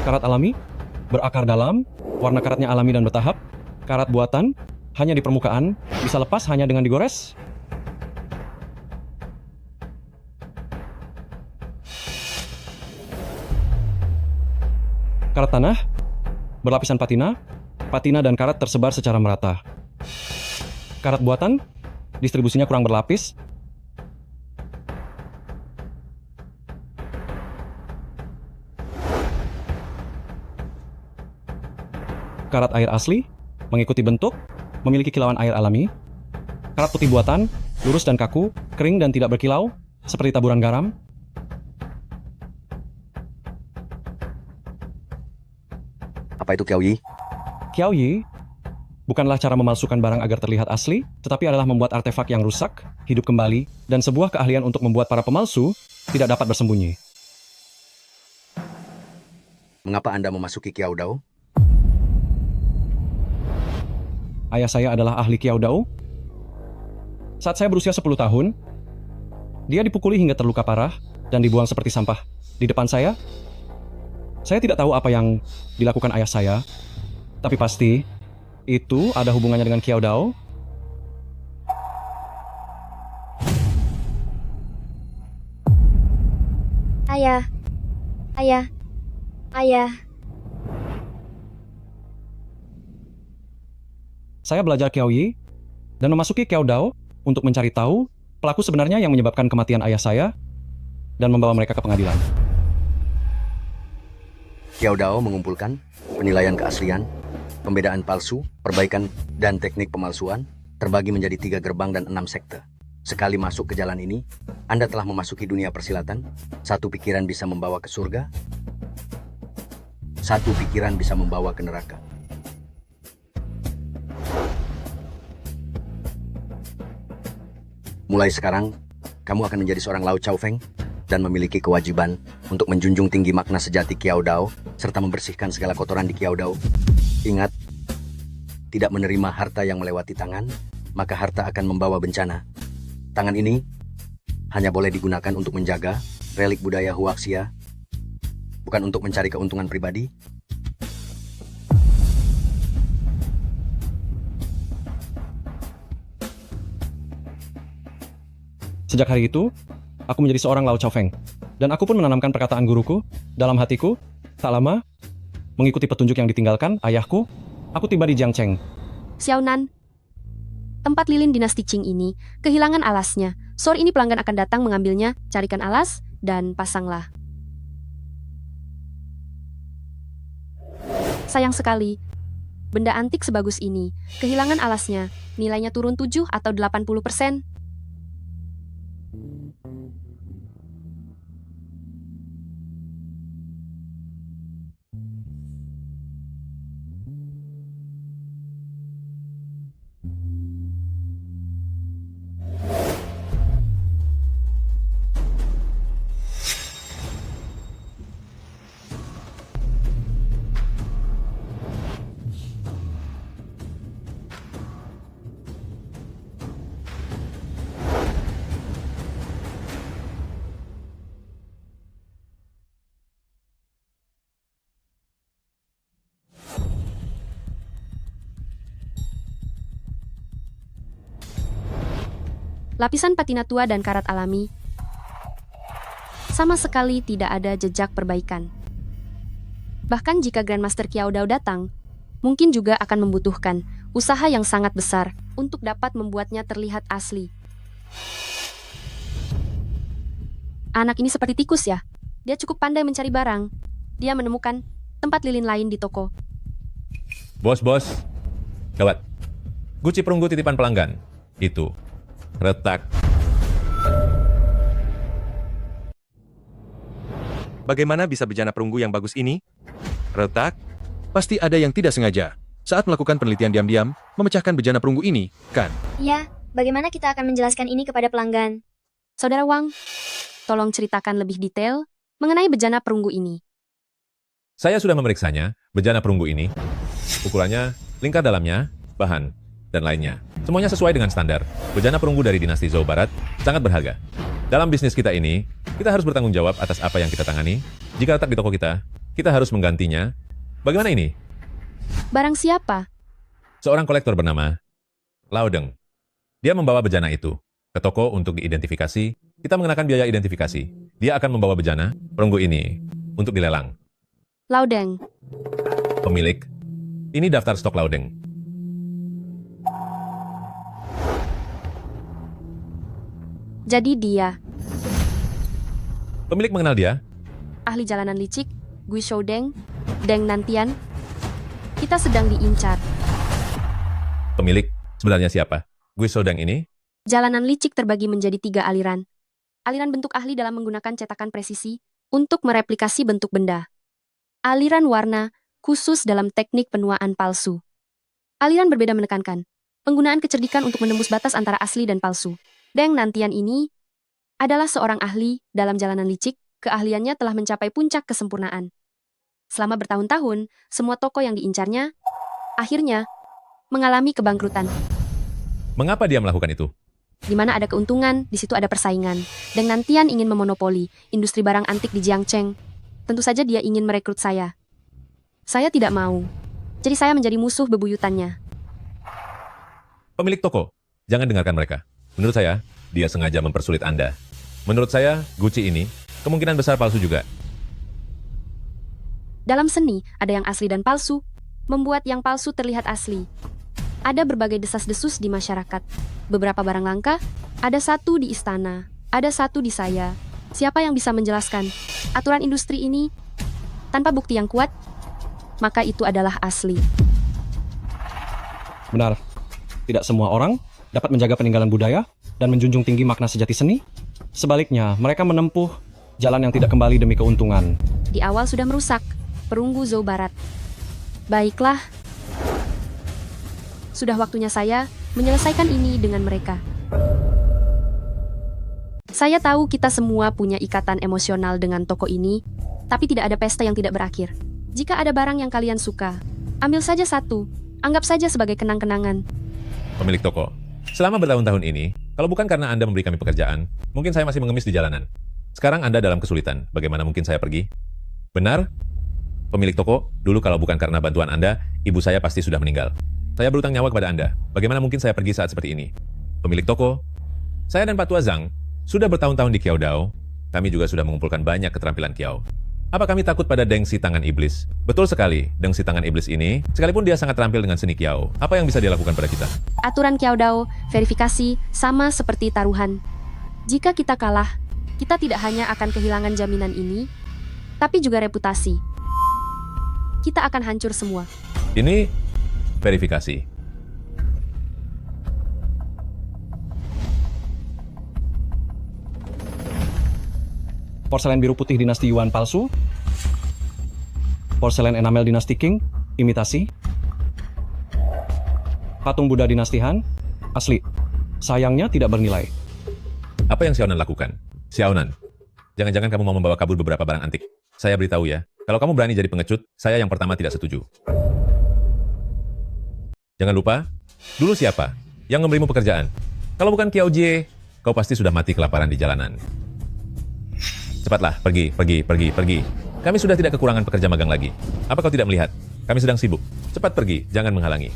Karat alami, berakar dalam, warna karatnya alami dan bertahap. Karat buatan, hanya di permukaan, bisa lepas hanya dengan digores. Karat tanah, berlapisan patina, patina dan karat tersebar secara merata. Karat buatan, distribusinya kurang berlapis. Karat air asli, mengikuti bentuk, memiliki kilauan air alami. Karat putih buatan, lurus dan kaku, kering dan tidak berkilau, seperti taburan garam. Apa itu Qiaoyi? Qiaoyi bukanlah cara memalsukan barang agar terlihat asli, tetapi adalah membuat artefak yang rusak, hidup kembali, dan sebuah keahlian untuk membuat para pemalsu tidak dapat bersembunyi. Mengapa Anda memasuki Qiao Dao? Ayah saya adalah ahli Qiao Dao. Saat saya berusia 10 tahun, dia dipukuli hingga terluka parah dan dibuang seperti sampah di depan saya. Saya tidak tahu apa yang dilakukan ayah saya, tapi pasti itu ada hubungannya dengan Qiao Dao. Ayah. Ayah. Ayah. Saya belajar Qiaoyi dan memasuki Qiao Dao untuk mencari tahu pelaku sebenarnya yang menyebabkan kematian ayah saya dan membawa mereka ke pengadilan. Qiao Dao mengumpulkan penilaian keaslian, pembedaan palsu, perbaikan, dan teknik pemalsuan, terbagi menjadi 3 gerbang dan 6 sekte. Sekali masuk ke jalan ini, Anda telah memasuki dunia persilatan. 1 pikiran bisa membawa ke surga, 1 pikiran bisa membawa ke neraka. Mulai sekarang, kamu akan menjadi seorang Lao Chao Feng dan memiliki kewajiban untuk menjunjung tinggi makna sejati Qiao Dao serta membersihkan segala kotoran di Qiao Dao. Ingat, tidak menerima harta yang melewati tangan, maka harta akan membawa bencana. Tangan ini hanya boleh digunakan untuk menjaga relik budaya Huaxia, bukan untuk mencari keuntungan pribadi. Sejak hari itu, aku menjadi seorang Lao Chao Feng, dan aku pun menanamkan perkataan guruku dalam hatiku. Tak lama, mengikuti petunjuk yang ditinggalkan ayahku, aku tiba di Jiangcheng. Xiaonan, tempat lilin dinasti Qing ini kehilangan alasnya. Sore ini pelanggan akan datang mengambilnya. Carikan alas dan pasanglah. Sayang sekali, benda antik sebagus ini kehilangan alasnya. Nilainya turun 7 atau 80%. Lapisan patina tua dan karat alami. Sama sekali tidak ada jejak perbaikan. Bahkan jika Grandmaster Qiao Dao datang, mungkin juga akan membutuhkan usaha yang sangat besar untuk dapat membuatnya terlihat asli. Anak ini seperti tikus ya. Dia cukup pandai mencari barang. Dia menemukan tempat lilin lain di toko. Bos. Gawat. Guci perunggu titipan pelanggan. Itu. Retak. Bagaimana bisa bejana perunggu yang bagus ini? Retak? Pasti ada yang tidak sengaja saat melakukan penelitian diam-diam memecahkan bejana perunggu ini, kan? Iya, bagaimana kita akan menjelaskan ini kepada pelanggan? Saudara Wang, tolong ceritakan lebih detail mengenai bejana perunggu ini. Saya sudah memeriksanya, bejana perunggu ini. Ukurannya, lingkar dalamnya, bahan, dan lainnya. Semuanya sesuai dengan standar. Bejana perunggu dari dinasti Zhou Barat sangat berharga. Dalam bisnis kita ini, kita harus bertanggung jawab atas apa yang kita tangani. Jika letak di toko kita kita harus menggantinya. Bagaimana ini? Barang siapa? Seorang kolektor bernama Laudeng. Dia membawa bejana itu ke toko untuk diidentifikasi. Kita mengenakan biaya identifikasi. Dia akan membawa bejana perunggu ini untuk dilelang. Laudeng. Pemilik, ini daftar stok Laudeng. Jadi dia, Pemilik mengenal dia? ahli jalanan licik, Gui Shoudeng, Deng Nantian. Kita sedang diincar. Pemilik sebenarnya siapa? Gue Sodang ini? Jalanan licik terbagi menjadi 3 aliran. Aliran bentuk ahli dalam menggunakan cetakan presisi untuk mereplikasi bentuk benda. Aliran warna khusus dalam teknik penuaan palsu. Aliran berbeda menekankan penggunaan kecerdikan untuk menembus batas antara asli dan palsu. Deng Nantian ini adalah seorang ahli dalam jalanan licik. Keahliannya telah mencapai puncak kesempurnaan. Selama bertahun-tahun, semua toko yang diincarnya akhirnya mengalami kebangkrutan. Mengapa dia melakukan itu? Di mana ada keuntungan, di situ ada persaingan. Deng Nantian ingin memonopoli industri barang antik di Jiangcheng. Tentu saja dia ingin merekrut saya. Saya tidak mau. Jadi saya menjadi musuh bebuyutannya. Pemilik toko, jangan dengarkan mereka. Menurut saya, dia sengaja mempersulit Anda. Menurut saya, Gucci ini kemungkinan besar palsu juga. Dalam seni, ada yang asli dan palsu, membuat yang palsu terlihat asli. Ada berbagai desas-desus di masyarakat. Beberapa barang langka, ada satu di istana, ada satu di saya. Siapa yang bisa menjelaskan aturan industri ini? Tanpa bukti yang kuat, maka itu adalah asli. Benar, tidak semua orang dapat menjaga peninggalan budaya dan menjunjung tinggi makna sejati seni. Sebaliknya, mereka menempuh jalan yang tidak kembali demi keuntungan. Di awal sudah merusak perunggu Zhou Barat. Baiklah, sudah waktunya saya menyelesaikan ini dengan mereka. Saya tahu kita semua punya ikatan emosional dengan toko ini, tapi tidak ada pesta yang tidak berakhir. Jika ada barang yang kalian suka, ambil saja satu, anggap saja sebagai kenang-kenangan. Pemilik toko, selama bertahun-tahun ini, kalau bukan karena Anda memberi kami pekerjaan, mungkin saya masih mengemis di jalanan. Sekarang Anda dalam kesulitan, bagaimana mungkin saya pergi? Benar? Pemilik toko, dulu kalau bukan karena bantuan Anda, ibu saya pasti sudah meninggal. Saya berutang nyawa kepada Anda. Bagaimana mungkin saya pergi saat seperti ini? Pemilik toko, saya dan Pak Tua Zhang sudah bertahun-tahun di Kiao Dao. Kami juga sudah mengumpulkan banyak keterampilan Kiao. Apa kami takut pada Deng Si Tangan Iblis? Betul sekali, Deng Si Tangan Iblis ini, sekalipun dia sangat terampil dengan seni Kiao, apa yang bisa dia lakukan pada kita? Aturan Kiao Dao, verifikasi, sama seperti taruhan. Jika kita kalah, kita tidak hanya akan kehilangan jaminan ini, tapi juga reputasi. Kita akan hancur semua. Ini verifikasi. Porselen biru putih dinasti Yuan palsu. Porselen enamel dinasti Qing, imitasi. Patung Buddha dinasti Han, asli. Sayangnya tidak bernilai. Apa yang Xiaonan lakukan? Xiaonan, jangan-jangan kamu mau membawa kabur beberapa barang antik. Saya beritahu ya, kalau kamu berani jadi pengecut, saya yang pertama tidak setuju. Jangan lupa, dulu siapa yang memberimu pekerjaan? Kalau bukan Kiao Jie, kau pasti sudah mati kelaparan di jalanan. Cepatlah, pergi. Kami sudah tidak kekurangan pekerja magang lagi. Apa kau tidak melihat? Kami sedang sibuk. Cepat pergi, jangan menghalangi.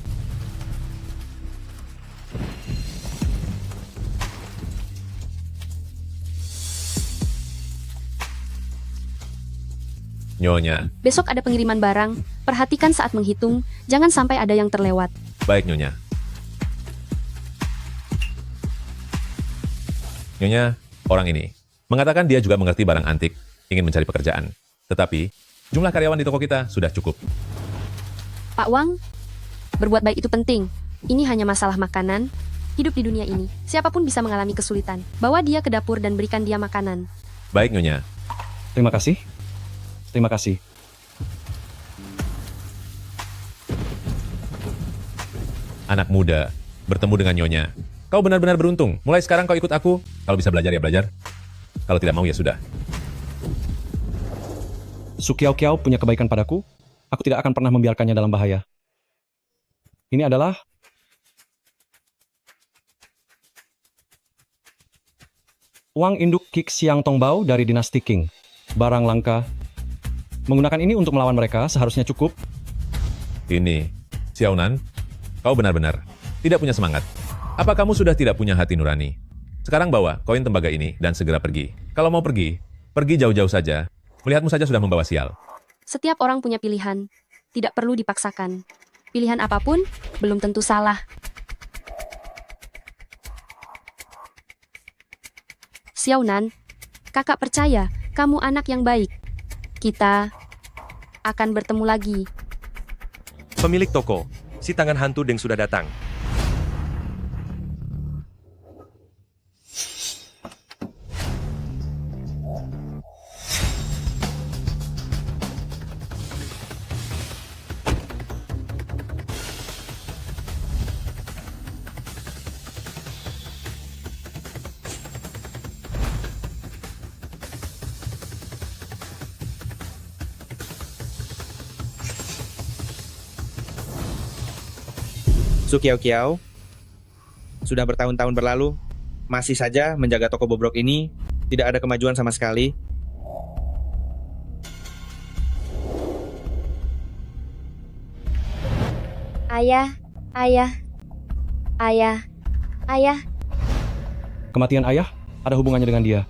Nyonya. Besok ada pengiriman barang, perhatikan saat menghitung, jangan sampai ada yang terlewat. Baik, Nyonya. Nyonya, orang ini mengatakan dia juga mengerti barang antik, ingin mencari pekerjaan. Tetapi, jumlah karyawan di toko kita sudah cukup. Pak Wang, berbuat baik itu penting. Ini hanya masalah makanan. Hidup di dunia ini, siapapun bisa mengalami kesulitan. Bawa dia ke dapur dan berikan dia makanan. Baik, Nyonya. Terima kasih. Terima kasih. Anak muda, bertemu dengan Nyonya. Kau benar-benar beruntung. Mulai sekarang kau ikut aku. Kalau bisa belajar ya belajar. Kalau tidak mau ya sudah. Su Kiao Kiao punya kebaikan padaku. Aku tidak akan pernah membiarkannya dalam bahaya. Ini adalah uang induk Kik Siang Tongbao dari dinasti Qing. Barang langka Menggunakan ini untuk melawan mereka seharusnya cukup. Ini, Xiaonan, kau benar-benar tidak punya semangat. Apa kamu sudah tidak punya hati nurani? Sekarang bawa koin tembaga ini dan segera pergi. Kalau mau pergi, pergi jauh-jauh saja. Melihatmu saja sudah membawa sial. Setiap orang punya pilihan, tidak perlu dipaksakan. Pilihan apapun belum tentu salah. Xiaonan, kakak percaya kamu anak yang baik. Kita akan bertemu lagi. Pemilik toko, si tangan hantu Deng sudah datang. Su Kiao Kiao, sudah bertahun-tahun berlalu, masih saja menjaga toko bobrok ini, tidak ada kemajuan sama sekali. Ayah, ayah, ayah, ayah. Kematian ayah ada hubungannya dengan dia.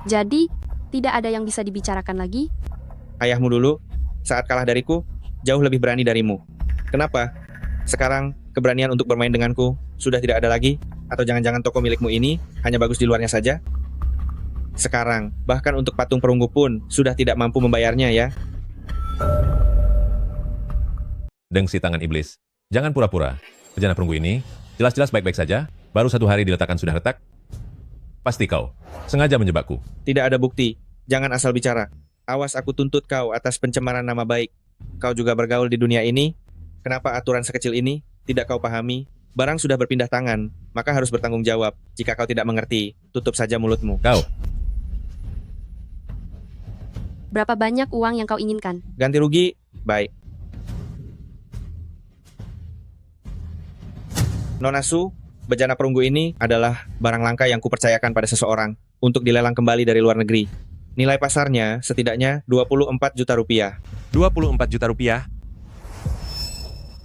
Jadi, tidak ada yang bisa dibicarakan lagi. Ayahmu dulu, saat kalah dariku, jauh lebih berani darimu. Kenapa? Sekarang, keberanian untuk bermain denganku sudah tidak ada lagi? Atau jangan-jangan toko milikmu ini hanya bagus di luarnya saja? Sekarang, bahkan untuk patung perunggu pun sudah tidak mampu membayarnya ya. Deng si tangan iblis. Jangan pura-pura. Bejana perunggu ini jelas-jelas baik-baik saja. Baru 1 hari diletakkan sudah retak. Pasti kau sengaja menjebakku. Tidak ada bukti. Jangan asal bicara. Awas aku tuntut kau atas pencemaran nama baik. Kau juga bergaul di dunia ini. Kenapa aturan sekecil ini tidak kau pahami? Barang sudah berpindah tangan, maka harus bertanggung jawab. Jika kau tidak mengerti, tutup saja mulutmu. Kau, Berapa banyak uang yang kau inginkan? Ganti rugi? Baik. Nona Su, bejana perunggu ini adalah barang langka yang kupercayakan pada seseorang untuk dilelang kembali dari luar negeri. Nilai pasarnya setidaknya 24 juta rupiah. 24 juta rupiah?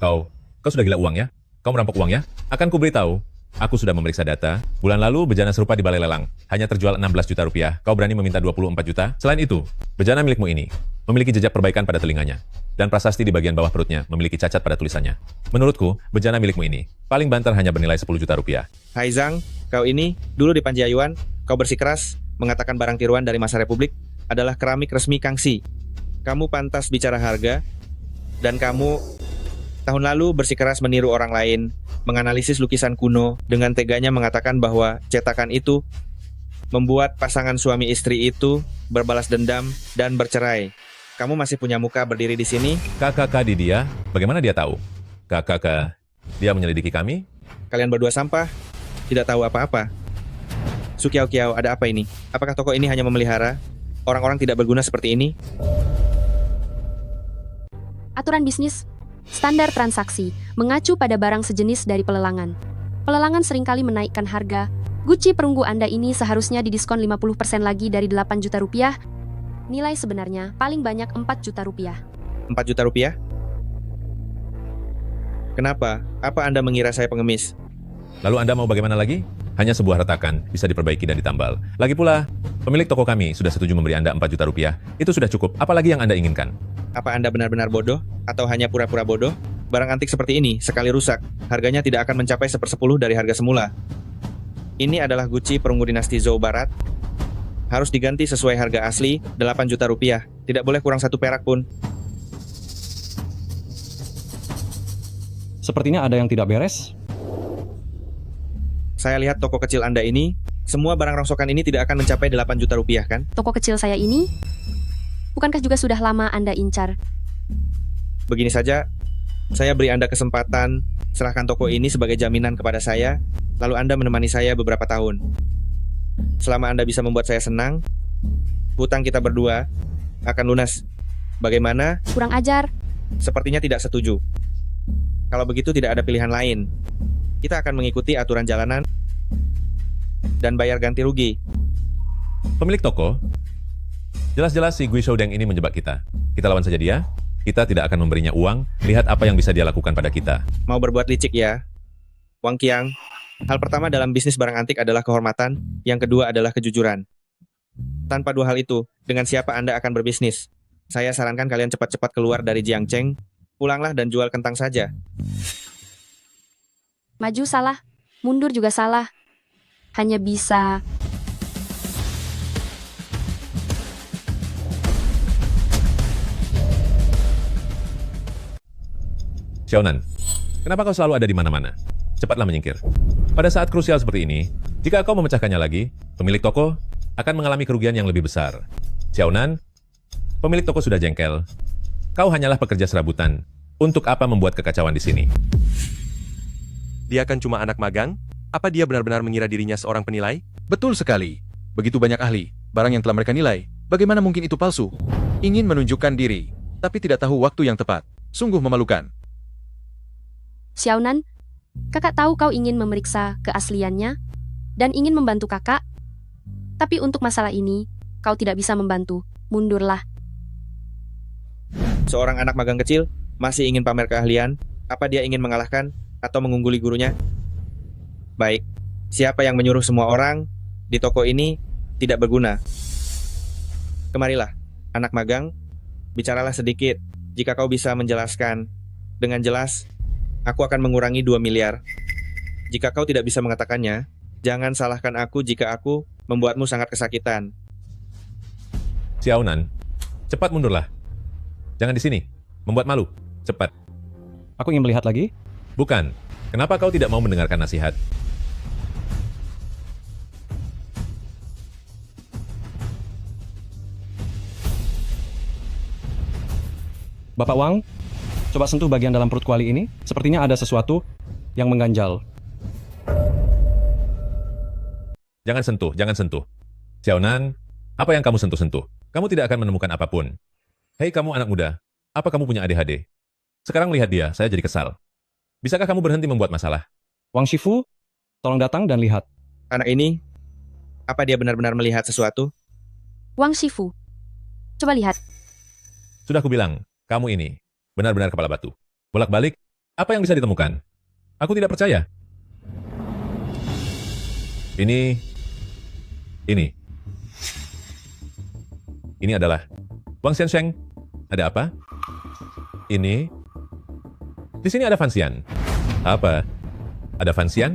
kau sudah gila uang ya? Kau merampok uang ya? Akan kuberitahu. Aku sudah memeriksa data. Bulan lalu, bejana serupa di balai lelang. Hanya terjual 16 juta rupiah. Kau berani meminta 24 juta? Selain itu, bejana milikmu ini memiliki jejak perbaikan pada telinganya. Dan prasasti di bagian bawah perutnya memiliki cacat pada tulisannya. Menurutku, bejana milikmu ini paling banter hanya bernilai 10 juta rupiah. Hai Zhang, kau ini dulu di Panjiayuan, kau bersikeras mengatakan barang tiruan dari masa Republik adalah keramik resmi Kangxi. Kamu pantas bicara harga, dan kamu tahun lalu bersikeras meniru orang lain, menganalisis lukisan kuno dengan teganya mengatakan bahwa cetakan itu membuat pasangan suami istri itu berbalas dendam dan bercerai. Kamu masih punya muka berdiri di sini? Kakak di dia, bagaimana dia tahu? Kakak, dia menyelidiki kami? Kalian berdua sampah, tidak tahu apa-apa. Su Kiao Kiao, ada apa ini? Apakah toko ini hanya memelihara orang-orang tidak berguna seperti ini? Aturan bisnis, standar transaksi, mengacu pada barang sejenis dari pelelangan. Pelelangan seringkali menaikkan harga. Gucci perunggu Anda ini seharusnya didiskon 50% lagi dari 8 juta rupiah. Nilai sebenarnya paling banyak 4 juta rupiah. 4 juta rupiah? Kenapa? Apa Anda mengira saya pengemis? Lalu Anda mau bagaimana lagi? Hanya sebuah retakan, bisa diperbaiki dan ditambal. Lagi pula, pemilik toko kami sudah setuju memberi Anda 4 juta rupiah. Itu sudah cukup, apalagi yang Anda inginkan? Apa Anda benar-benar bodoh? Atau hanya pura-pura bodoh? Barang antik seperti ini, sekali rusak, harganya tidak akan mencapai 1/10 dari harga semula. Ini adalah Gucci perunggu dinasti Zhou Barat. Harus diganti sesuai harga asli, 8 juta rupiah. Tidak boleh kurang 1 perak pun. Sepertinya ada yang tidak beres. Saya lihat toko kecil Anda ini, semua barang rongsokan ini tidak akan mencapai 8 juta rupiah kan? Toko kecil saya ini, bukankah juga sudah lama Anda incar? Begini saja, saya beri Anda kesempatan, serahkan toko ini sebagai jaminan kepada saya, lalu Anda menemani saya beberapa tahun. Selama Anda bisa membuat saya senang, hutang kita berdua akan lunas. Bagaimana? Kurang ajar. Sepertinya tidak setuju. Kalau begitu tidak ada pilihan lain. Kita akan mengikuti aturan jalanan dan bayar ganti rugi. Pemilik toko, jelas-jelas si Gui Shoudeng ini menjebak kita. Kita lawan saja dia. Kita tidak akan memberinya uang. Lihat apa yang bisa dia lakukan pada kita. Mau berbuat licik ya? Wang Qiang, hal pertama dalam bisnis barang antik adalah kehormatan, yang kedua adalah kejujuran. Tanpa dua hal itu, dengan siapa Anda akan berbisnis? Saya sarankan kalian cepat-cepat keluar dari Jiangcheng, pulanglah dan jual kentang saja. Maju salah, mundur juga salah. Hanya bisa... Xiaonan, kenapa kau selalu ada di mana-mana? Cepatlah menyingkir. Pada saat krusial seperti ini, jika kau memecahkannya lagi, pemilik toko akan mengalami kerugian yang lebih besar. Xiaonan, pemilik toko sudah jengkel. Kau hanyalah pekerja serabutan. Untuk apa membuat kekacauan di sini? Dia kan cuma anak magang? Apa dia benar-benar mengira dirinya seorang penilai? Betul sekali. Begitu banyak ahli, barang yang telah mereka nilai. Bagaimana mungkin itu palsu? Ingin menunjukkan diri, tapi tidak tahu waktu yang tepat. Sungguh memalukan. Xiaonan, kakak tahu kau ingin memeriksa keasliannya dan ingin membantu kakak. Tapi untuk masalah ini, kau tidak bisa membantu. Mundurlah. Seorang anak magang kecil masih ingin pamer keahlian, apa dia ingin mengalahkan atau mengungguli gurunya? Baik, siapa yang menyuruh semua orang di toko ini tidak berguna? Kemarilah, anak magang, bicaralah sedikit. Jika kau bisa menjelaskan dengan jelas, aku akan mengurangi 2 miliar. Jika kau tidak bisa mengatakannya, jangan salahkan aku jika aku membuatmu sangat kesakitan. Xiaonan, cepat mundurlah. Jangan di sini. Membuat malu. Cepat. Aku ingin melihat lagi. Bukan. Kenapa kau tidak mau mendengarkan nasihat? Bapak Wang, coba sentuh bagian dalam perut kuali ini. Sepertinya ada sesuatu yang mengganjal. Jangan sentuh, jangan sentuh. Xiaonan, apa yang kamu sentuh-sentuh? Kamu tidak akan menemukan apapun. Hei kamu anak muda, apa kamu punya ADHD? Sekarang lihat dia, saya jadi kesal. Bisakah kamu berhenti membuat masalah? Wang Shifu, tolong datang dan lihat. Anak ini, apa dia benar-benar melihat sesuatu? Wang Shifu, coba lihat. Sudah kubilang, kamu ini benar-benar kepala batu. Bolak-balik, apa yang bisa ditemukan? Aku tidak percaya. Ini adalah Wang Xiansheng. Ada apa? Ini. Di sini ada Fanxian. Apa? Ada Fanxian?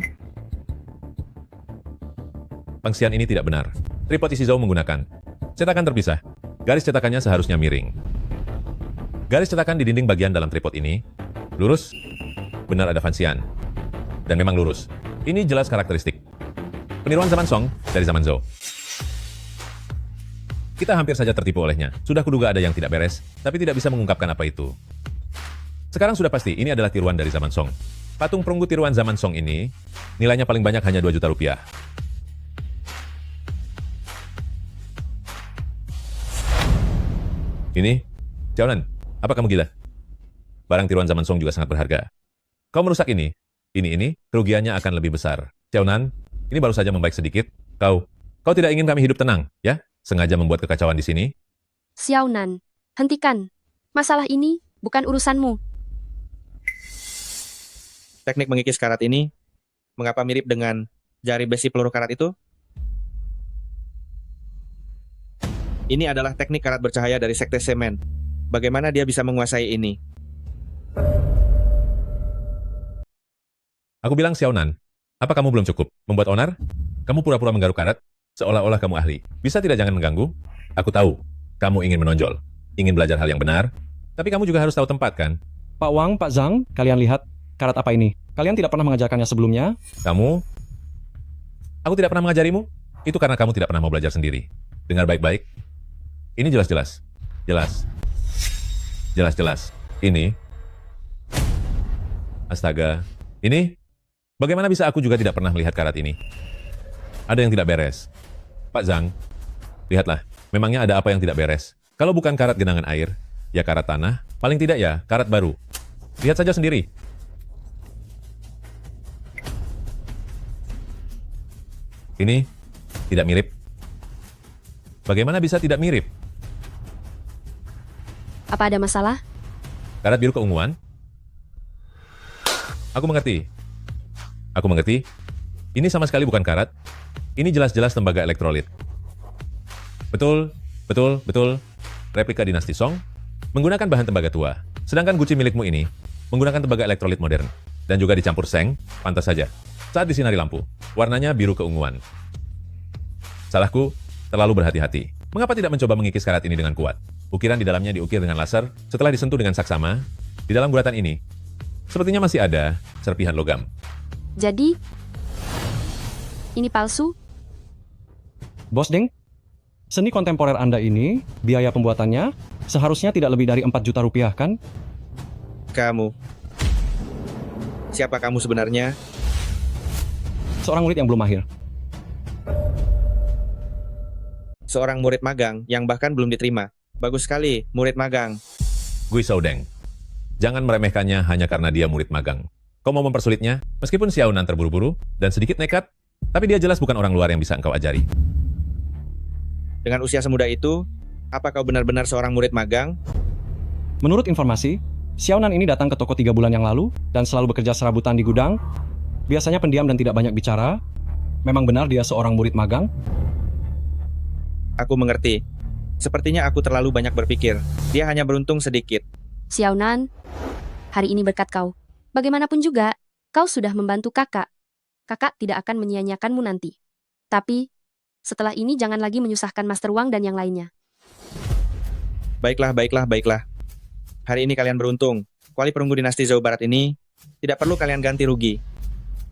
Fanxian ini tidak benar. Tripod isi Zhou menggunakan cetakan terpisah. Garis cetakannya seharusnya miring. Garis cetakan di dinding bagian dalam tripod ini lurus. Benar ada Fanxian. Dan memang lurus. Ini jelas karakteristik peniruan zaman Song dari zaman Zhou. Kita hampir saja tertipu olehnya. Sudah kuduga ada yang tidak beres, tapi tidak bisa mengungkapkan apa itu. Sekarang sudah pasti ini adalah tiruan dari zaman Song. Patung perunggu tiruan zaman Song ini nilainya paling banyak hanya 2 juta rupiah. Ini, Xiaonan, apa kamu gila? Barang tiruan zaman Song juga sangat berharga. Kau merusak ini, kerugiannya akan lebih besar. Xiaonan, ini baru saja membaik sedikit. Kau tidak ingin kami hidup tenang, ya? Sengaja membuat kekacauan di sini? Xiaonan, hentikan. Masalah ini bukan urusanmu. Teknik mengikis karat ini, mengapa mirip dengan jari besi peluru karat itu? Ini adalah teknik karat bercahaya dari Sekte Semen. Bagaimana dia bisa menguasai ini? Aku bilang Xiaonan, apa kamu belum cukup membuat onar? Kamu pura-pura menggaruk karat, seolah-olah kamu ahli. Bisa tidak jangan mengganggu? Aku tahu, kamu ingin menonjol, ingin belajar hal yang benar, tapi kamu juga harus tahu tempat kan? Pak Wang, Pak Zhang, kalian lihat karat apa ini? Kalian tidak pernah mengajarkannya sebelumnya? Aku tidak pernah mengajarimu? Itu karena kamu tidak pernah mau belajar sendiri. Dengar baik-baik. Ini jelas-jelas. Jelas-jelas. Ini. Astaga. Ini. Bagaimana bisa aku juga tidak pernah melihat karat ini? Ada yang tidak beres. Pak Zhang, lihatlah. Memangnya ada apa yang tidak beres? Kalau bukan karat genangan air, ya karat tanah, paling tidak ya karat baru. Lihat saja sendiri. Ini tidak mirip. Bagaimana bisa tidak mirip? Apa ada masalah? Karat biru keunguan? Aku mengerti. Aku mengerti. Ini sama sekali bukan karat. Ini jelas-jelas tembaga elektrolit. Betul, betul, betul. Replika dinasti Song menggunakan bahan tembaga tua. Sedangkan guci milikmu ini menggunakan tembaga elektrolit modern. Dan juga dicampur seng, pantas saja. Saat disinari lampu, warnanya biru keunguan. Salahku, terlalu berhati-hati. Mengapa tidak mencoba mengikis karat ini dengan kuat? Ukiran di dalamnya diukir dengan laser, setelah disentuh dengan saksama. Di dalam guratan ini, sepertinya masih ada serpihan logam. Jadi, ini palsu? Bos Deng, seni kontemporer Anda ini, biaya pembuatannya seharusnya tidak lebih dari 4 juta rupiah, kan? Kamu. Siapa kamu sebenarnya? Seorang murid yang belum mahir. Seorang murid magang yang bahkan belum diterima. Bagus sekali, murid magang. Gui Saudeng. Jangan meremehkannya hanya karena dia murid magang. Kau mau mempersulitnya? Meskipun Xiaonan terburu-buru dan sedikit nekat, tapi dia jelas bukan orang luar yang bisa engkau ajari. Dengan usia semuda itu, apa kau benar-benar seorang murid magang? Menurut informasi, Xiaonan ini datang ke toko 3 bulan yang lalu dan selalu bekerja serabutan di gudang. Biasanya pendiam dan tidak banyak bicara. Memang benar dia seorang murid magang? Aku mengerti. Sepertinya aku terlalu banyak berpikir. Dia hanya beruntung sedikit. Xiaonan, hari ini berkat kau. Bagaimanapun juga, kau sudah membantu kakak. Kakak tidak akan menyia-nyiakanmu nanti. Tapi, setelah ini jangan lagi menyusahkan Master Wang dan yang lainnya. Baiklah, baiklah, baiklah. Hari ini kalian beruntung. Kuali perunggu dinasti Zhou Barat ini tidak perlu kalian ganti rugi.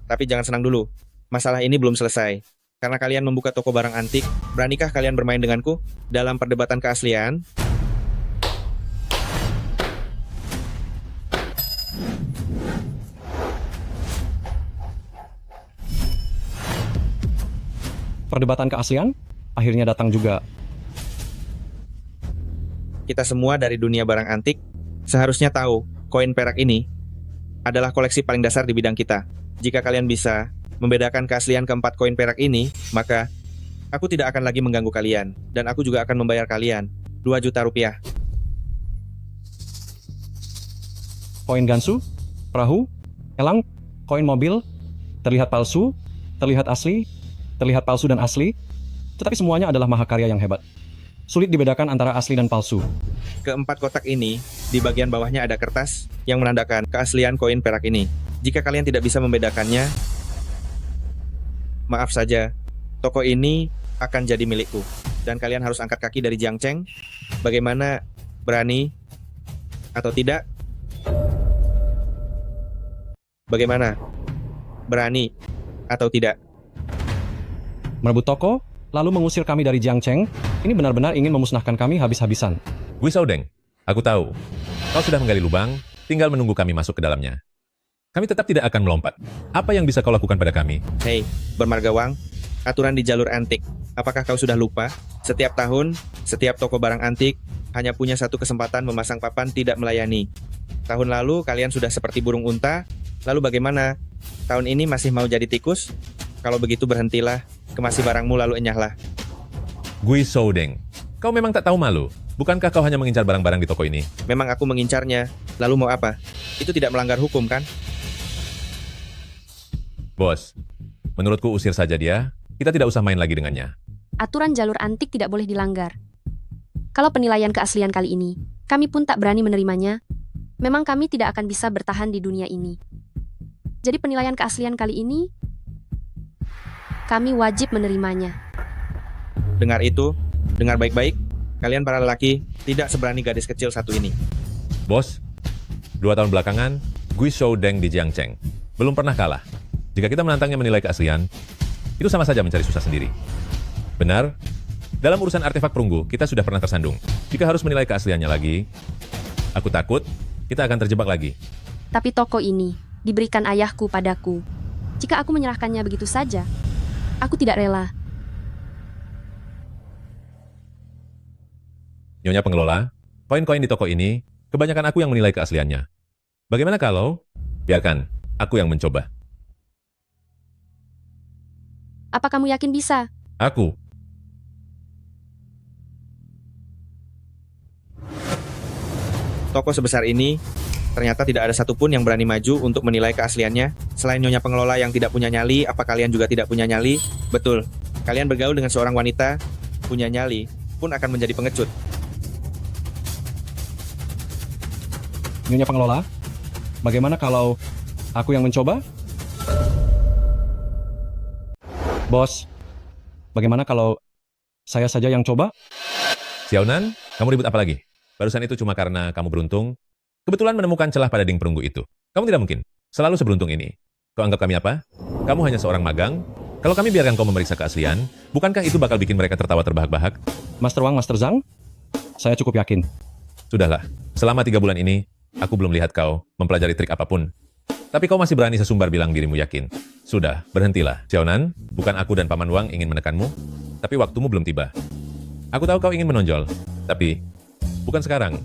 Tapi jangan senang dulu. Masalah ini belum selesai. Karena kalian membuka toko barang antik, beranikah kalian bermain denganku dalam perdebatan keaslian? Perdebatan keaslian akhirnya datang juga. Kita semua dari dunia barang antik seharusnya tahu koin perak ini adalah koleksi paling dasar di bidang kita. Jika kalian bisa membedakan keaslian keempat koin perak ini, maka aku tidak akan lagi mengganggu kalian. Dan aku juga akan membayar kalian 2 juta rupiah. Koin gansu, perahu, elang, koin mobil, terlihat palsu, terlihat asli, terlihat palsu dan asli, tetapi semuanya adalah mahakarya yang hebat. Sulit dibedakan antara asli dan palsu. Keempat kotak ini, di bagian bawahnya ada kertas yang menandakan keaslian koin perak ini. Jika kalian tidak bisa membedakannya, maaf saja, toko ini akan jadi milikku. Dan kalian harus angkat kaki dari Jiang Cheng. Bagaimana? Berani? Atau tidak? Bagaimana? Berani? Atau tidak? Merebut toko, lalu mengusir kami dari Jiang Cheng, ini benar-benar ingin memusnahkan kami habis-habisan. Gui Saudeng, aku tahu. Kau sudah menggali lubang, tinggal menunggu kami masuk ke dalamnya. Kami tetap tidak akan melompat. Apa yang bisa kau lakukan pada kami? Hei, bermargawang, aturan di jalur antik. Apakah kau sudah lupa? Setiap tahun, setiap toko barang antik hanya punya satu kesempatan memasang papan tidak melayani. Tahun lalu kalian sudah seperti burung unta, lalu bagaimana? Tahun ini masih mau jadi tikus? Kalau begitu berhentilah, kemasi barangmu lalu enyahlah. Gui Saudeng, kau memang tak tahu malu. Bukankah kau hanya mengincar barang-barang di toko ini? Memang aku mengincarnya, lalu mau apa? Itu tidak melanggar hukum kan? Bos, menurutku usir saja dia. Kita tidak usah main lagi dengannya. Aturan jalur antik tidak boleh dilanggar. Kalau penilaian keaslian kali ini, kami pun tak berani menerimanya. Memang kami tidak akan bisa bertahan di dunia ini. Jadi penilaian keaslian kali ini, kami wajib menerimanya. Dengar itu, dengar baik-baik. Kalian para lelaki tidak seberani gadis kecil satu ini. Bos, 2 tahun belakangan, Gui Saudeng di Jiang Cheng belum pernah kalah. Jika kita menantangnya menilai keaslian, itu sama saja mencari susah sendiri. Benar, dalam urusan artefak perunggu, kita sudah pernah tersandung. Jika harus menilai keasliannya lagi, aku takut kita akan terjebak lagi. Tapi toko ini diberikan ayahku padaku. Jika aku menyerahkannya begitu saja, aku tidak rela. Nyonya pengelola, koin-koin di toko ini, kebanyakan aku yang menilai keasliannya. Bagaimana kalau, biarkan, aku yang mencoba. Apa kamu yakin bisa? Toko sebesar ini, ternyata tidak ada satupun yang berani maju untuk menilai keasliannya. Selain nyonya pengelola yang tidak punya nyali, apa kalian juga tidak punya nyali? Betul, kalian bergaul dengan seorang wanita, punya nyali, pun akan menjadi pengecut. Nyonya pengelola, bagaimana kalau aku yang mencoba? Bos, bagaimana kalau saya saja yang coba? Xiaonan, kamu ribut apa lagi? Barusan itu cuma karena kamu beruntung, kebetulan menemukan celah pada dinding perunggu itu. Kamu tidak mungkin selalu seberuntung ini. Kau anggap kami apa? Kamu hanya seorang magang. Kalau kami biarkan kau memeriksa keaslian, bukankah itu bakal bikin mereka tertawa terbahak-bahak? Master Wang, Master Zhang, saya cukup yakin. Sudahlah, selama 3 bulan ini, aku belum lihat kau mempelajari trik apapun. Tapi kau masih berani sesumbar bilang dirimu yakin. Sudah, berhentilah. Xiaonan, bukan aku dan Paman Wang ingin menekanmu, tapi waktumu belum tiba. Aku tahu kau ingin menonjol, tapi bukan sekarang.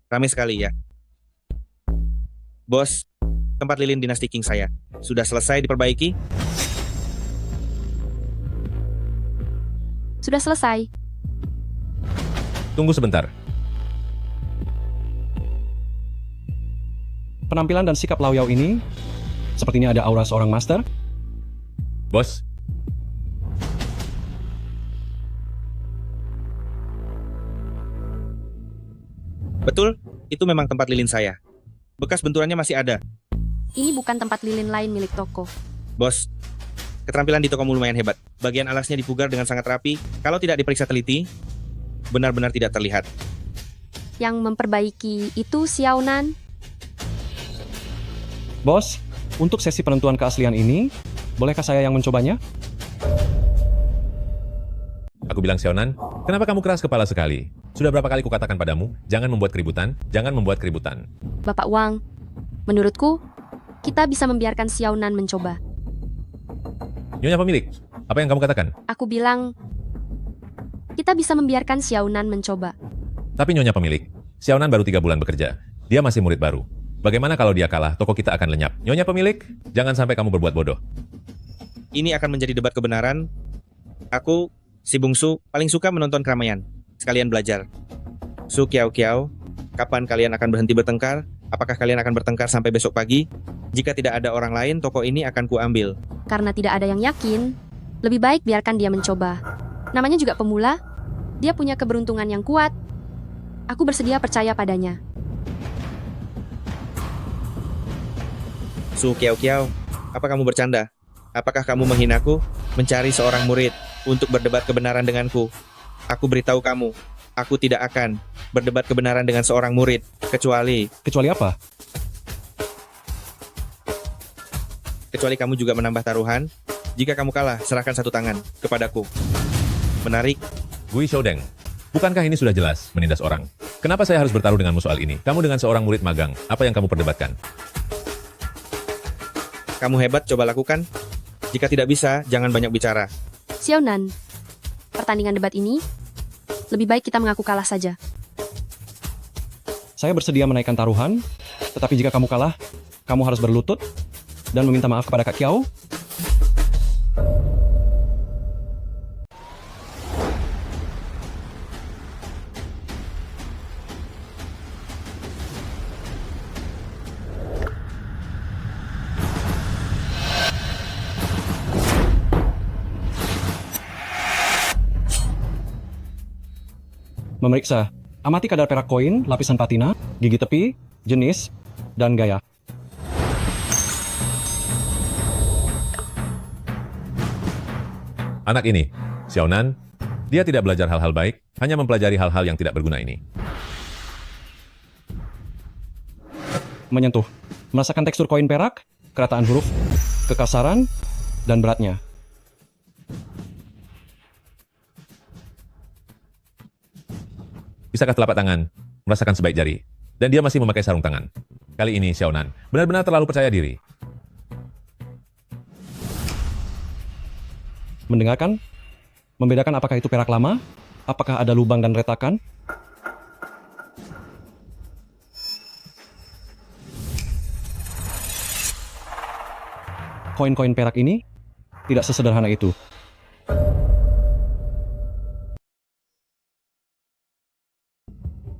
Ramai sekali ya. Bos, tempat lilin dinasti King saya sudah selesai diperbaiki. Sudah selesai. Tunggu sebentar. Penampilan dan sikap Lao Yao ini sepertinya ada aura seorang master. Bos, Betul, itu memang tempat lilin saya. Bekas benturannya masih ada. Ini bukan tempat lilin lain milik toko. Bos, keterampilan di tokomu lumayan hebat. Bagian alasnya dipugar dengan sangat rapi. Kalau tidak diperiksa teliti, benar-benar tidak terlihat. Yang memperbaiki itu Xiaonan. Bos, untuk sesi penentuan keaslian ini, bolehkah saya yang mencobanya? aku bilang Xiaonan, kenapa kamu keras kepala sekali? Sudah berapa kali kukatakan padamu, jangan membuat keributan, jangan membuat keributan. Bapak Wang, menurutku, kita bisa membiarkan Xiaonan mencoba. Nyonya pemilik, apa yang kamu katakan? Aku bilang, kita bisa membiarkan Xiaonan mencoba. Tapi Nyonya pemilik, Xiaonan baru 3 bulan bekerja. Dia masih murid baru. Bagaimana kalau dia kalah, toko kita akan lenyap. Nyonya pemilik, jangan sampai kamu berbuat bodoh. Ini akan menjadi debat kebenaran. Aku, si bungsu, paling suka menonton keramaian. Sekalian belajar. Su Kiao Kiao, kapan kalian akan berhenti bertengkar? Apakah kalian akan bertengkar sampai besok pagi? Jika tidak ada orang lain, toko ini akan kuambil. Karena tidak ada yang yakin, lebih baik biarkan dia mencoba. Namanya juga pemula, dia punya keberuntungan yang kuat. Aku bersedia percaya padanya. Su Kiao Kiao, apa kamu bercanda? Apakah kamu menghinaku? Mencari seorang murid untuk berdebat kebenaran denganku. Aku beritahu kamu, aku tidak akan berdebat kebenaran dengan seorang murid, kecuali apa? Kecuali kamu juga menambah taruhan. Jika kamu kalah, serahkan 1 tangan kepadaku. Menarik. Gui Shoudeng, bukankah ini sudah jelas menindas orang? Kenapa saya harus bertaruh denganmu soal ini? Kamu dengan seorang murid magang, apa yang kamu perdebatkan? Kamu hebat, coba lakukan. Jika tidak bisa, jangan banyak bicara. Xiaonan, pertandingan debat ini, lebih baik kita mengaku kalah saja. Saya bersedia menaikkan taruhan, tetapi jika kamu kalah, kamu harus berlutut dan meminta maaf kepada Kak Kiao. Memeriksa, amati kadar perak koin, lapisan patina, gigi tepi, jenis, dan gaya. Anak ini, Xiaonan, dia tidak belajar hal-hal baik, hanya mempelajari hal-hal yang tidak berguna ini. Menyentuh, merasakan tekstur koin perak, kerataan huruf, kekasaran, dan beratnya. Bisakah telapak tangan merasakan sebaik jari? Dan dia masih memakai sarung tangan. Kali ini Xiaonan benar-benar terlalu percaya diri. Mendengarkan, membedakan apakah itu perak lama, apakah ada lubang dan retakan. Koin-koin perak ini tidak sesederhana itu.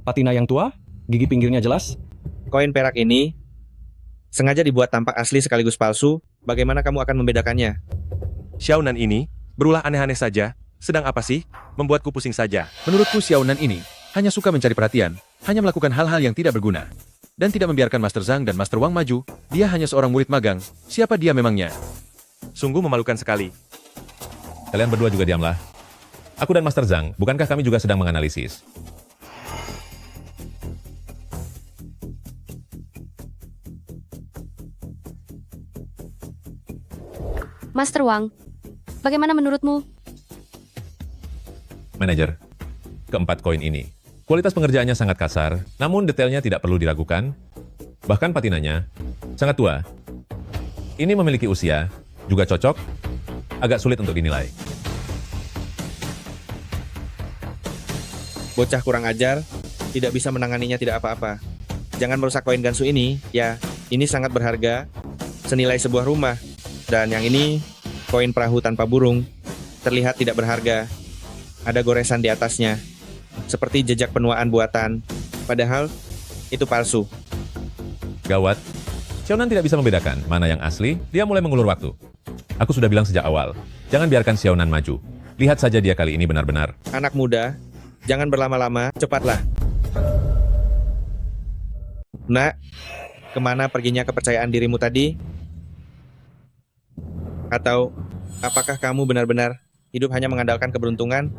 Patina yang tua, gigi pinggirnya jelas. Koin perak ini sengaja dibuat tampak asli sekaligus palsu. Bagaimana kamu akan membedakannya? Xiaonan ini berulah aneh-aneh saja. Sedang apa sih? Membuatku pusing saja. Menurutku Xiaonan ini hanya suka mencari perhatian, hanya melakukan hal-hal yang tidak berguna. Dan tidak membiarkan Master Zhang dan Master Wang maju. Dia hanya seorang murid magang. Siapa dia memangnya? Sungguh memalukan sekali. Kalian berdua juga diamlah. Aku dan Master Zhang, bukankah kami juga sedang menganalisis? Master Wang, bagaimana menurutmu? Manajer, keempat koin ini. Kualitas pengerjaannya sangat kasar, namun detailnya tidak perlu diragukan. Bahkan patinanya sangat tua. Ini memiliki usia, juga cocok, agak sulit untuk dinilai. Bocah kurang ajar, tidak bisa menanganinya tidak apa-apa. Jangan merusak koin Gansu ini, ya. Ini sangat berharga, senilai sebuah rumah. Dan yang ini, koin perahu tanpa burung, terlihat tidak berharga. Ada goresan di atasnya, seperti jejak penuaan buatan. Padahal, itu palsu. Gawat, Xiaonan tidak bisa membedakan mana yang asli, dia mulai mengulur waktu. Aku sudah bilang sejak awal, jangan biarkan Xiaonan maju. Lihat saja dia kali ini benar-benar. Anak muda, jangan berlama-lama, cepatlah. Nak, kemana perginya kepercayaan dirimu tadi? Atau apakah kamu benar-benar hidup hanya mengandalkan keberuntungan?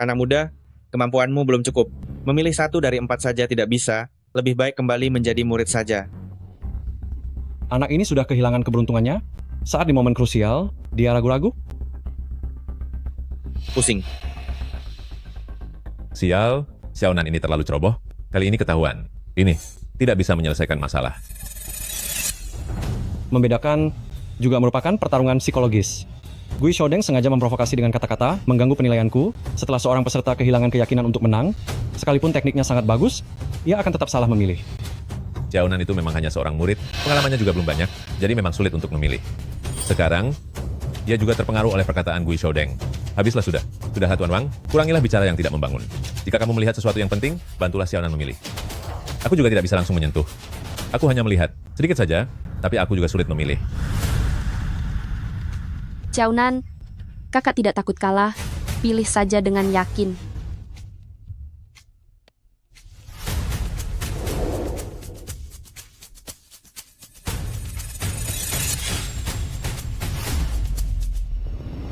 Anak muda, kemampuanmu belum cukup. Memilih 1 dari 4 saja tidak bisa, lebih baik kembali menjadi murid saja. Anak ini sudah kehilangan keberuntungannya. Saat di momen krusial, dia ragu-ragu. Pusing. Sial, Xiaonan ini terlalu ceroboh. Kali ini ketahuan. Ini tidak bisa menyelesaikan masalah. Membedakan juga merupakan pertarungan psikologis. Gui Shoudeng sengaja memprovokasi dengan kata-kata, mengganggu penilaianku. Setelah seorang peserta kehilangan keyakinan untuk menang, sekalipun tekniknya sangat bagus, ia akan tetap salah memilih. Xiaonan itu memang hanya seorang murid, pengalamannya juga belum banyak, jadi memang sulit untuk memilih. Sekarang, dia juga terpengaruh oleh perkataan Gui Shoudeng. Habislah sudah. Sudah, Tuan Wang, kurangilah bicara yang tidak membangun. Jika kamu melihat sesuatu yang penting, bantulah Xiaonan memilih. Aku juga tidak bisa langsung menyentuh. Aku hanya melihat, sedikit saja, tapi aku juga sulit memilih. Xiaonan, kakak tidak takut kalah, pilih saja dengan yakin.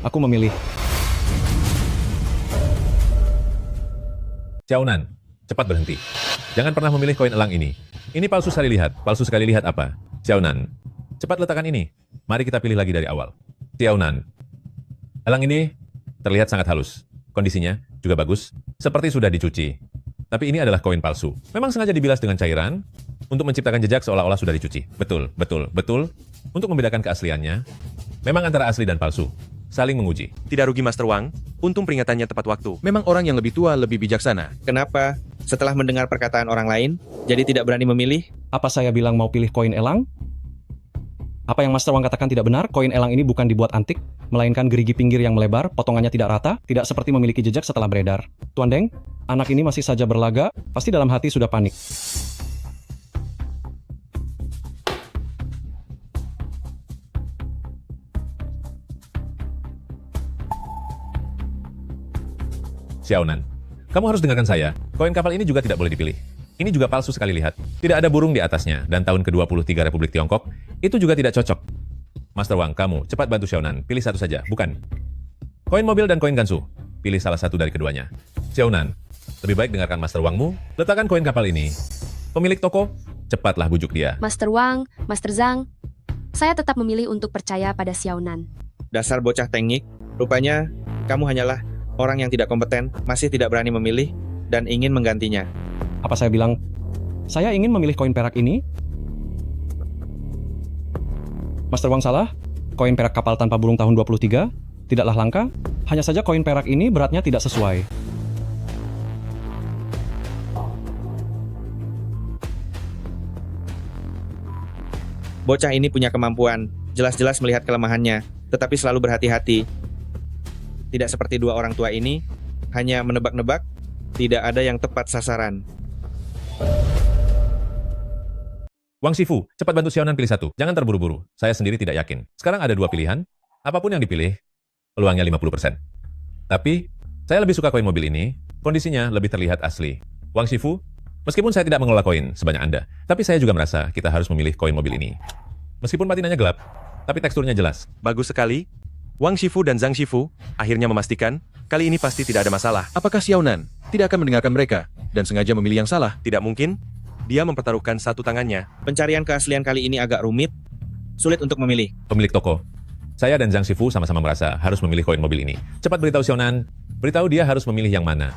Aku memilih. Xiaonan, cepat berhenti. Jangan pernah memilih koin elang ini. Ini palsu sekali lihat. Palsu sekali lihat apa? Xiaonan, cepat letakkan ini. Mari kita pilih lagi dari awal. Xiaonan, elang ini terlihat sangat halus. Kondisinya juga bagus, seperti sudah dicuci. Tapi ini adalah koin palsu. Memang sengaja dibilas dengan cairan untuk menciptakan jejak seolah-olah sudah dicuci. Betul, betul, betul. Untuk membedakan keasliannya, memang antara asli dan palsu. Saling menguji. Tidak rugi Master Wang, untung peringatannya tepat waktu. Memang orang yang lebih tua lebih bijaksana. Kenapa? Setelah mendengar perkataan orang lain, jadi tidak berani memilih? Apa saya bilang mau pilih koin elang? Apa yang Master Wang katakan tidak benar? Koin elang ini bukan dibuat antik, melainkan gerigi pinggir yang melebar, potongannya tidak rata, tidak seperti memiliki jejak setelah beredar. Tuan Deng, anak ini masih saja berlaga, pasti dalam hati sudah panik. Xiaonan, kamu harus dengarkan saya. Koin kapal ini juga tidak boleh dipilih. Ini juga palsu sekali lihat. Tidak ada burung di atasnya. Dan tahun ke-23 Republik Tiongkok, itu juga tidak cocok. Master Wang, kamu cepat bantu Xiaonan. Pilih satu saja, bukan? Koin mobil dan koin Gansu. Pilih salah satu dari keduanya. Xiaonan, lebih baik dengarkan Master Wangmu. Letakkan koin kapal ini. Pemilik toko, cepatlah bujuk dia. Master Wang, Master Zhang, saya tetap memilih untuk percaya pada Xiaonan. Dasar bocah tengik, rupanya kamu hanyalah orang yang tidak kompeten, masih tidak berani memilih, dan ingin menggantinya. Apa saya bilang, saya ingin memilih koin perak ini? Master Wang salah, koin perak kapal tanpa burung tahun 23 tidaklah langka, hanya saja koin perak ini beratnya tidak sesuai. Bocah ini punya kemampuan, jelas-jelas melihat kelemahannya, tetapi selalu berhati-hati. Tidak seperti dua orang tua ini, hanya menebak-nebak, Tidak ada yang tepat sasaran. Wang Shifu, cepat bantu Xiaonan pilih satu. Jangan terburu-buru. Saya sendiri tidak yakin. Sekarang ada dua pilihan. Apapun yang dipilih, peluangnya 50%. Tapi, saya lebih suka koin mobil ini. Kondisinya lebih terlihat asli. Wang Shifu, meskipun saya tidak mengelola koin sebanyak Anda, tapi saya juga merasa kita harus memilih koin mobil ini. Meskipun patinanya gelap, tapi teksturnya jelas. Bagus sekali. Wang Shifu dan Zhang Shifu akhirnya memastikan, kali ini pasti tidak ada masalah. Apakah Xiaonan tidak akan mendengarkan mereka dan sengaja memilih yang salah? Tidak mungkin. Dia mempertaruhkan satu tangannya. Pencarian keaslian kali ini agak rumit, sulit untuk memilih. Pemilik toko, saya dan Zhang Shifu sama-sama merasa harus memilih koin mobil ini. Cepat beritahu Xiaonan, beritahu dia harus memilih yang mana.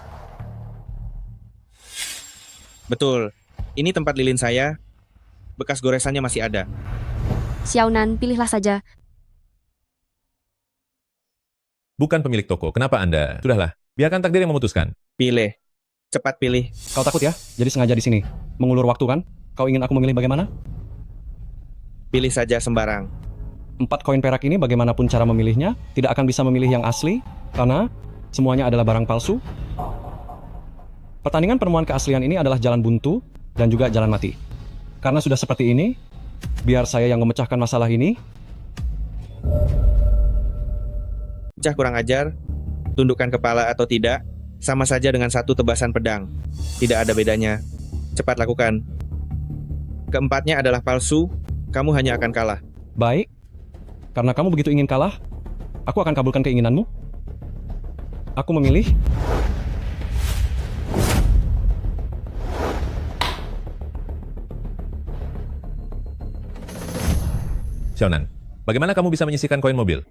Betul, ini tempat lilin saya, bekas goresannya masih ada. Xiaonan, pilihlah saja. Bukan pemilik toko, kenapa Anda? Sudahlah, biarkan takdir yang memutuskan. Pilih, cepat pilih. Kau takut ya? Jadi sengaja di sini. Mengulur waktu kan? Kau ingin aku memilih bagaimana? Pilih saja sembarang. 4 koin perak ini bagaimanapun cara memilihnya, tidak akan bisa memilih yang asli, karena semuanya adalah barang palsu. Pertandingan penemuan keaslian ini adalah jalan buntu dan juga jalan mati. Karena sudah seperti ini, biar saya yang memecahkan masalah ini. Cah kurang ajar, tundukkan kepala atau tidak, sama saja dengan satu tebasan pedang. Tidak ada bedanya. Cepat lakukan. Keempatnya adalah palsu, kamu hanya akan kalah. Baik, karena kamu begitu ingin kalah, aku akan kabulkan keinginanmu. Aku memilih. Xiaonan, bagaimana kamu bisa menyisihkan koin mobil?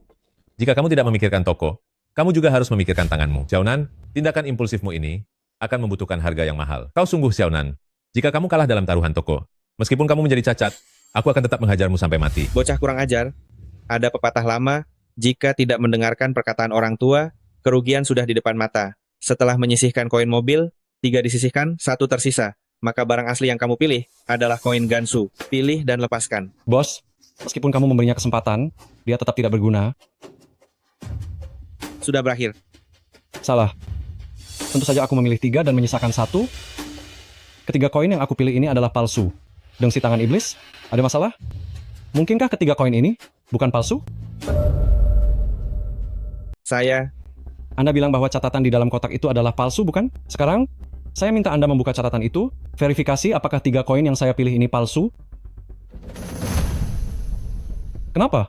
Jika kamu tidak memikirkan toko, kamu juga harus memikirkan tanganmu. Xiaonan, tindakan impulsifmu ini akan membutuhkan harga yang mahal. Kau sungguh, Xiaonan. Jika kamu kalah dalam taruhan toko, meskipun kamu menjadi cacat, aku akan tetap menghajarmu sampai mati. Bocah kurang ajar, ada pepatah lama, jika tidak mendengarkan perkataan orang tua, kerugian sudah di depan mata. Setelah menyisihkan koin mobil, 3 disisihkan, 1 tersisa. Maka barang asli yang kamu pilih adalah koin Gansu. Pilih dan lepaskan. Bos, meskipun kamu memberinya kesempatan, dia tetap tidak berguna. Sudah berakhir. Salah. Tentu saja aku memilih 3 dan menyisakan 1. Ketiga koin yang aku pilih ini adalah palsu. Dengsi tangan iblis, ada masalah? Mungkinkah ketiga koin ini bukan palsu? Anda bilang bahwa catatan di dalam kotak itu adalah palsu, bukan? Sekarang, saya minta Anda membuka catatan itu, verifikasi apakah 3 koin yang saya pilih ini palsu. Kenapa?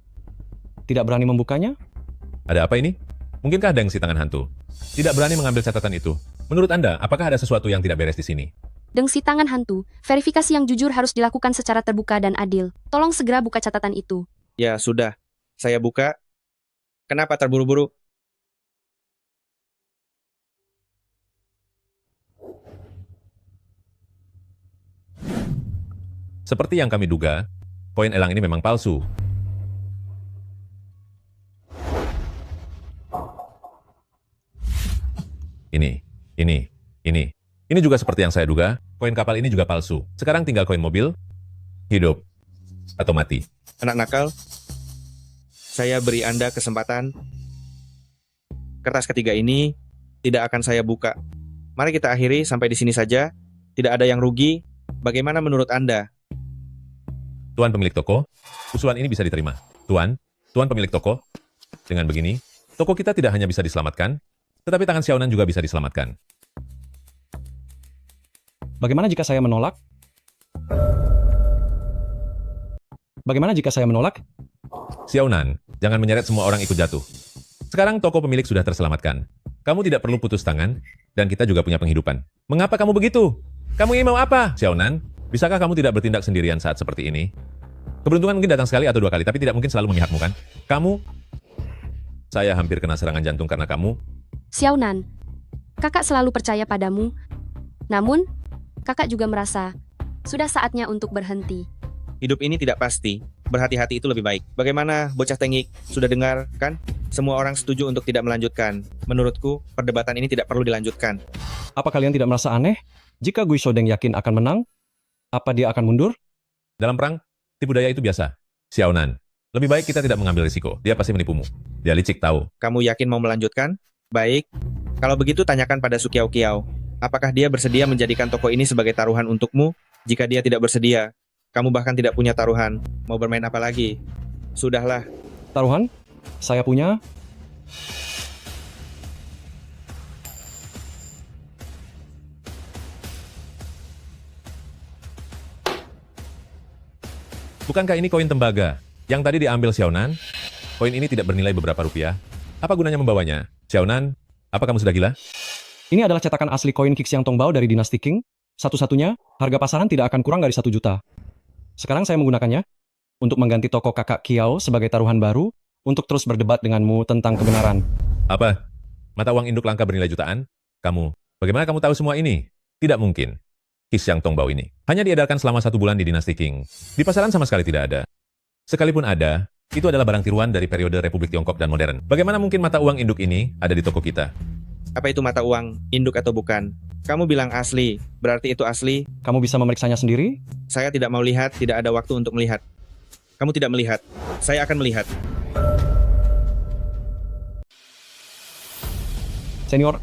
Tidak berani membukanya? Ada apa ini? Mungkinkah dengsi tangan hantu? Tidak berani mengambil catatan itu. Menurut Anda, apakah ada sesuatu yang tidak beres di sini? Dengsi tangan hantu, verifikasi yang jujur harus dilakukan secara terbuka dan adil. Tolong segera buka catatan itu. Ya sudah, saya buka. Kenapa terburu-buru? Seperti yang kami duga, koin elang ini memang palsu. Ini juga seperti yang saya duga, koin kapal ini juga palsu. Sekarang tinggal koin mobil, hidup, atau mati. Anak nakal, saya beri Anda kesempatan. Kertas ketiga ini tidak akan saya buka. Mari kita akhiri sampai di sini saja. Tidak ada yang rugi. Bagaimana menurut Anda? Tuan pemilik toko, usulan ini bisa diterima. Tuan pemilik toko, dengan begini, toko kita tidak hanya bisa diselamatkan, tetapi tangan Xiaonan juga bisa diselamatkan. Bagaimana jika saya menolak? Xiaonan, jangan menyeret semua orang ikut jatuh. Sekarang toko pemilik sudah terselamatkan. Kamu tidak perlu putus tangan, dan kita juga punya penghidupan. Mengapa kamu begitu? Kamu ingin mau apa? Xiaonan, bisakah kamu tidak bertindak sendirian saat seperti ini? Keberuntungan mungkin datang sekali atau 2 kali, tapi tidak mungkin selalu memihakmu, kan? Saya hampir kena serangan jantung karena kamu. Xiaonan, kakak selalu percaya padamu. Namun, kakak juga merasa sudah saatnya untuk berhenti. Hidup ini tidak pasti. Berhati-hati itu lebih baik. Bagaimana, bocah tengik? Sudah dengar, kan? Semua orang setuju untuk tidak melanjutkan. Menurutku, perdebatan ini tidak perlu dilanjutkan. Apa kalian tidak merasa aneh? Jika Gui Shodeng yakin akan menang, apa dia akan mundur? Dalam perang, tipu daya itu biasa. Xiaonan, lebih baik kita tidak mengambil risiko. Dia pasti menipumu. Dia licik tahu. Kamu yakin mau melanjutkan? Baik. Kalau begitu tanyakan pada Su Kiao Kiao. Apakah dia bersedia menjadikan toko ini sebagai taruhan untukmu? Jika dia tidak bersedia, kamu bahkan tidak punya taruhan. Mau bermain apa lagi? Sudahlah, Taruhan? Saya punya. Bukankah ini koin tembaga yang tadi diambil Xiaonan? Koin ini tidak bernilai beberapa rupiah. Apa gunanya membawanya? Xiaonan, apa kamu sudah gila? Ini adalah cetakan asli koin Qixiang Tongbao dari dinasti Qing. Satu-satunya, harga pasaran tidak akan kurang dari 1 juta. Sekarang saya menggunakannya untuk mengganti toko kakak Kiao sebagai taruhan baru untuk terus berdebat denganmu tentang kebenaran. Apa? Mata uang induk langka bernilai jutaan? Kamu, bagaimana kamu tahu semua ini? Tidak mungkin. Qixiang Tongbao ini hanya diedarkan selama 1 bulan di dinasti Qing. Di pasaran sama sekali tidak ada. Sekalipun ada, itu adalah barang tiruan dari periode Republik Tiongkok dan modern. Bagaimana mungkin mata uang induk ini ada di toko kita? apa itu mata uang, induk atau bukan? Kamu bilang asli, berarti itu asli. Kamu bisa memeriksanya sendiri? Saya tidak mau lihat, tidak ada waktu untuk melihat. Kamu tidak melihat, saya akan melihat. Senior,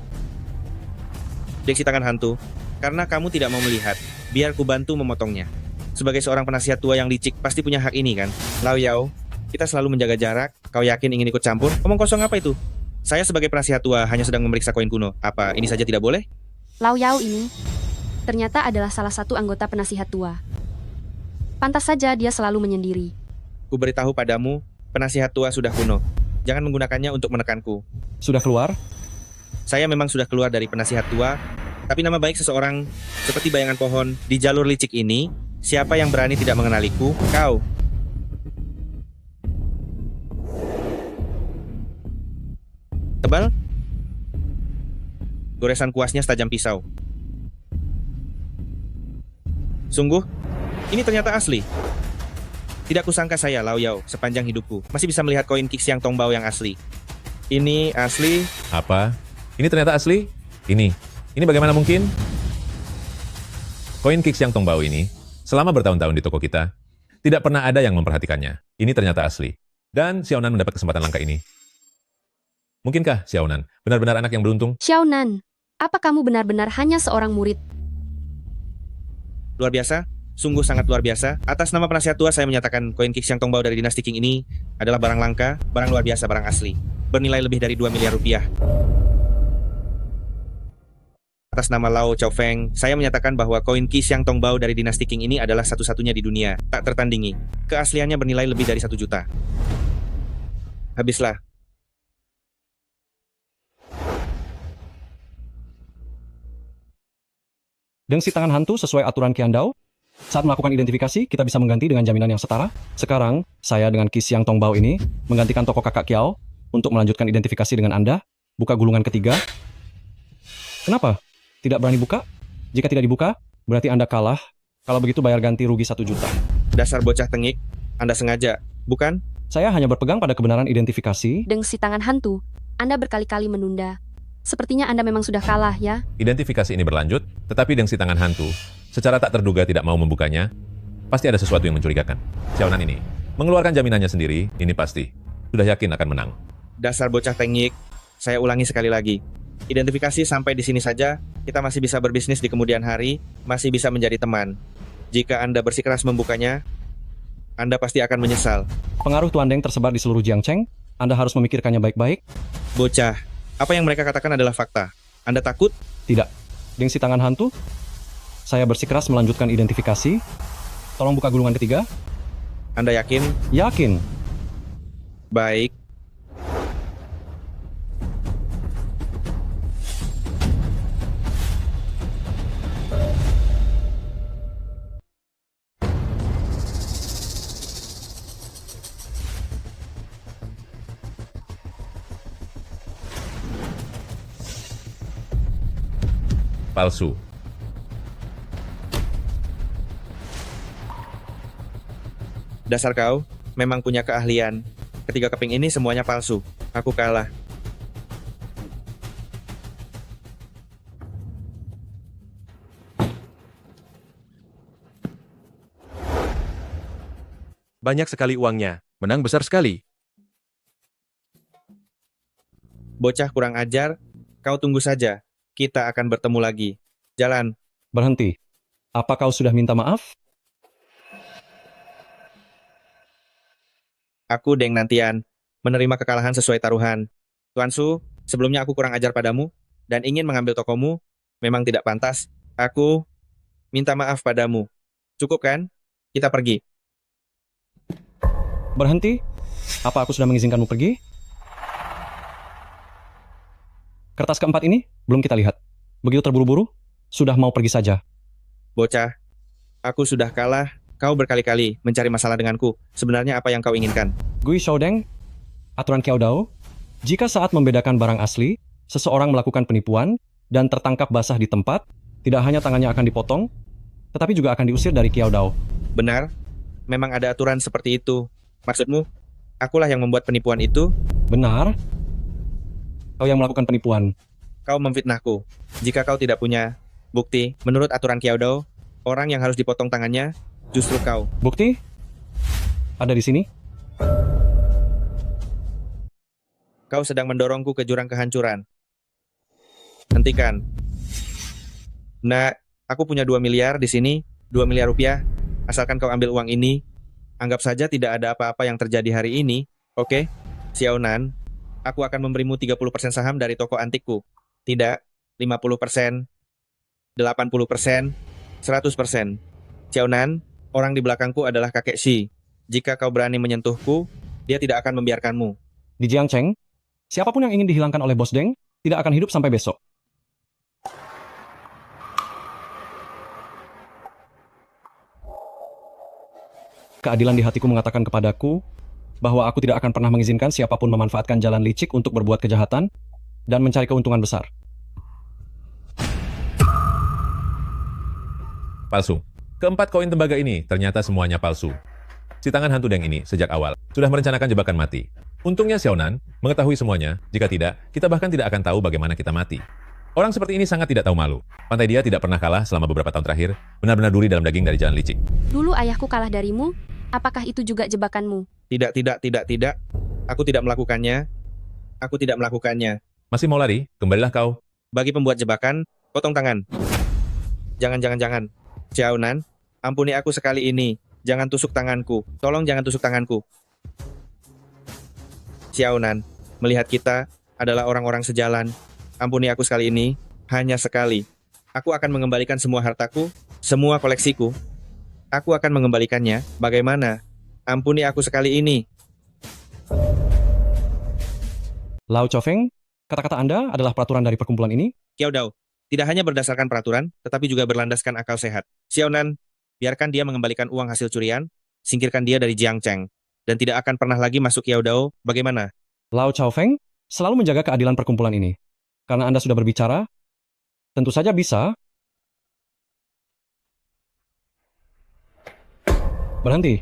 Deksi tangan hantu, karena kamu tidak mau melihat, biar ku bantu memotongnya. Sebagai seorang penasihat tua yang licik, pasti punya hak ini kan? Lau Yao, kita selalu menjaga jarak, kau yakin ingin ikut campur? Omong kosong apa itu? Saya sebagai penasihat tua hanya sedang memeriksa koin kuno. Apa ini saja tidak boleh? Lau Yao ini ternyata adalah salah satu anggota penasihat tua. Pantas saja dia selalu menyendiri. Ku beritahu padamu, penasihat tua sudah kuno. Jangan menggunakannya untuk menekanku. sudah keluar? Saya memang sudah keluar dari penasihat tua, tapi nama baik seseorang seperti bayangan pohon di jalur licik ini, siapa yang berani tidak mengenaliku? Kau. Tebal? Goresan kuasnya setajam pisau. Sungguh, ini ternyata asli. Tidak kusangka saya, Lau Yao, sepanjang hidupku, masih bisa melihat koin Qixiang Tongbao yang asli. Ini asli. Apa? Ini ternyata asli? Ini bagaimana mungkin? Koin Qixiang Tongbao ini, selama bertahun-tahun di toko kita, tidak pernah ada yang memperhatikannya. Ini ternyata asli. Dan Xiaonan mendapat kesempatan langka ini. Mungkinkah Xiaonan benar-benar anak yang beruntung? Xiaonan, apa kamu benar-benar hanya seorang murid? Luar biasa, sungguh sangat luar biasa. Atas nama penasihat tua saya menyatakan koin Qixiang Tongbao dari dinasti Qing ini adalah barang langka, barang luar biasa, barang asli. Bernilai lebih dari 2 miliar rupiah. Atas nama Lau Chaofeng, saya menyatakan bahwa koin Qixiang Tongbao dari dinasti Qing ini adalah satu-satunya di dunia, tak tertandingi. Keasliannya bernilai lebih dari 1 juta. Habislah. Dengsi tangan hantu sesuai aturan Qiandao. Saat melakukan identifikasi, kita bisa mengganti dengan jaminan yang setara. Sekarang, saya dengan Qixiang Tongbao ini menggantikan toko kakak Kiao untuk melanjutkan identifikasi dengan Anda. Buka gulungan ketiga. Kenapa? Tidak berani buka? Jika tidak dibuka, berarti Anda kalah. Kalau begitu bayar ganti rugi 1 juta. Dasar bocah tengik, Anda sengaja, bukan? Saya hanya berpegang pada kebenaran identifikasi. Dengsi tangan hantu, Anda berkali-kali menunda. Sepertinya Anda memang sudah kalah ya. Identifikasi ini berlanjut, tetapi dengsi tangan hantu, secara tak terduga tidak mau membukanya, pasti ada sesuatu yang mencurigakan. Xiaonan ini mengeluarkan jaminannya sendiri, ini pasti. Sudah yakin akan menang. Dasar bocah tengik, saya ulangi sekali lagi. Identifikasi sampai di sini saja, kita masih bisa berbisnis di kemudian hari, masih bisa menjadi teman. Jika Anda bersikeras membukanya, Anda pasti akan menyesal. Pengaruh Tuan Deng tersebar di seluruh Jiangcheng. Anda harus memikirkannya baik-baik. Bocah, apa yang mereka katakan adalah fakta. Anda takut? Tidak. Dengsi tangan hantu. Saya bersikeras melanjutkan identifikasi. Tolong buka gulungan ketiga. Anda yakin? Yakin. Baik. Palsu. Dasar kau, memang punya keahlian. Ketiga keping ini semuanya palsu. Aku kalah. Banyak sekali uangnya, menang besar sekali. Bocah kurang ajar, kau tunggu saja. Kita akan bertemu lagi. Jalan. Berhenti. Apa kau sudah minta maaf? Aku Deng Nantian, menerima kekalahan sesuai taruhan. Tuan Su, sebelumnya aku kurang ajar padamu, dan ingin mengambil tokomu, memang tidak pantas. Aku minta maaf padamu. Cukup kan? Kita pergi. Berhenti. Apa aku sudah mengizinkanmu pergi? Kertas keempat ini belum kita lihat. Begitu terburu-buru, sudah mau pergi saja. Bocah, aku sudah kalah. Kau berkali-kali mencari masalah denganku. Sebenarnya apa yang kau inginkan? Gui Shoudeng, aturan Kiao Dao, jika saat membedakan barang asli, seseorang melakukan penipuan dan tertangkap basah di tempat, tidak hanya tangannya akan dipotong, tetapi juga akan diusir dari Kiao Dao. Benar, memang ada aturan seperti itu. Maksudmu, akulah yang membuat penipuan itu? Benar? Kau yang melakukan penipuan. Kau memfitnahku. Jika kau tidak punya bukti, menurut aturan Kiao Dao, orang yang harus dipotong tangannya justru kau. Bukti? Ada di sini? Kau sedang mendorongku ke jurang kehancuran. Hentikan. Nah, aku punya 2 miliar di sini, 2 miliar rupiah. Asalkan kau ambil uang ini, anggap saja tidak ada apa-apa yang terjadi hari ini, oke? Xiao Nan, aku akan memberimu 30% saham dari toko antikku. Tidak, 50%, 80%, 100%. Xiao Nan, orang di belakangku adalah kakek Shi. Jika kau berani menyentuhku, dia tidak akan membiarkanmu. Di Jiangcheng, siapapun yang ingin dihilangkan oleh Bos Deng, tidak akan hidup sampai besok. Keadilan di hatiku mengatakan kepadaku bahwa aku tidak akan pernah mengizinkan siapapun memanfaatkan jalan licik untuk berbuat kejahatan dan mencari keuntungan besar. Palsu. Keempat koin tembaga ini ternyata semuanya palsu. Si tangan hantu Deng ini sejak awal sudah merencanakan jebakan mati. Untungnya Xiaonan mengetahui semuanya, jika tidak, kita bahkan tidak akan tahu bagaimana kita mati. Orang seperti ini sangat tidak tahu malu. Pantai dia tidak pernah kalah selama beberapa tahun terakhir, benar-benar duri dalam daging dari jalan licik. Dulu ayahku kalah darimu, apakah itu juga jebakanmu? Tidak. Aku tidak melakukannya. Aku tidak melakukannya. Masih mau lari? Kembalilah kau. Bagi pembuat jebakan, potong tangan. Jangan. Xiao Nan, ampuni aku sekali ini. Jangan tusuk tanganku. Tolong jangan tusuk tanganku. Xiao Nan, melihat kita adalah orang-orang sejalan. Ampuni aku sekali ini, hanya sekali. Aku akan mengembalikan semua hartaku, semua koleksiku. Aku akan mengembalikannya. Bagaimana? Ampuni aku sekali ini. Lao Chofeng, kata-kata Anda adalah peraturan dari perkumpulan ini? Kiao Dao, tidak hanya berdasarkan peraturan, tetapi juga berlandaskan akal sehat. Xiao Nan, biarkan dia mengembalikan uang hasil curian, singkirkan dia dari Jiangcheng, dan tidak akan pernah lagi masuk Kiao Dao. Bagaimana? Lao Chofeng selalu menjaga keadilan perkumpulan ini. Karena Anda sudah berbicara, tentu saja bisa. Berhenti.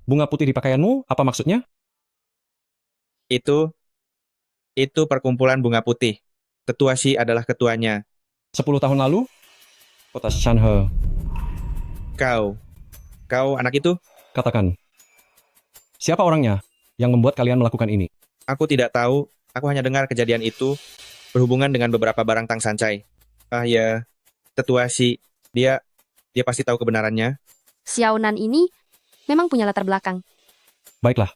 Bunga putih di pakaianmu, apa maksudnya? Itu perkumpulan bunga putih. Ketua Shi adalah ketuanya. 10 tahun lalu, kota Shanhe, Kau anak itu? katakan. Siapa orangnya yang membuat kalian melakukan ini? Aku tidak tahu. Aku hanya dengar kejadian itu berhubungan dengan beberapa barang Tang Sancai. Ah ya, tetua Shi, dia pasti tahu kebenarannya. Xiao Nan ini memang punya latar belakang. Baiklah.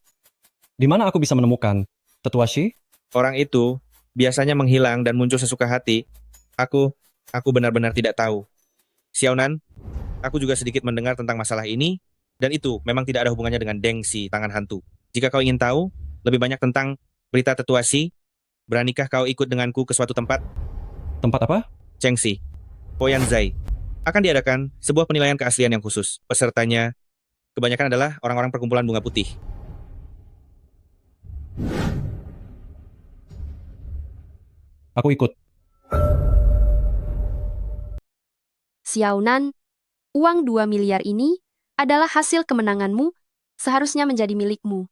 Di mana aku bisa menemukan tetua Shi? Orang itu biasanya menghilang dan muncul sesuka hati. Aku benar-benar tidak tahu. Xiao Nan, aku juga sedikit mendengar tentang masalah ini, dan itu memang tidak ada hubungannya dengan Deng Xi, tangan hantu. Jika kau ingin tahu lebih banyak tentang berita tetua Shi, beranikah kau ikut denganku ke suatu tempat? Tempat apa? Chengxi, Poyanzai. Akan diadakan sebuah penilaian keaslian yang khusus. Pesertanya kebanyakan adalah orang-orang perkumpulan bunga putih. Aku ikut. Xiao Nan, uang 2 miliar ini adalah hasil kemenanganmu, seharusnya menjadi milikmu.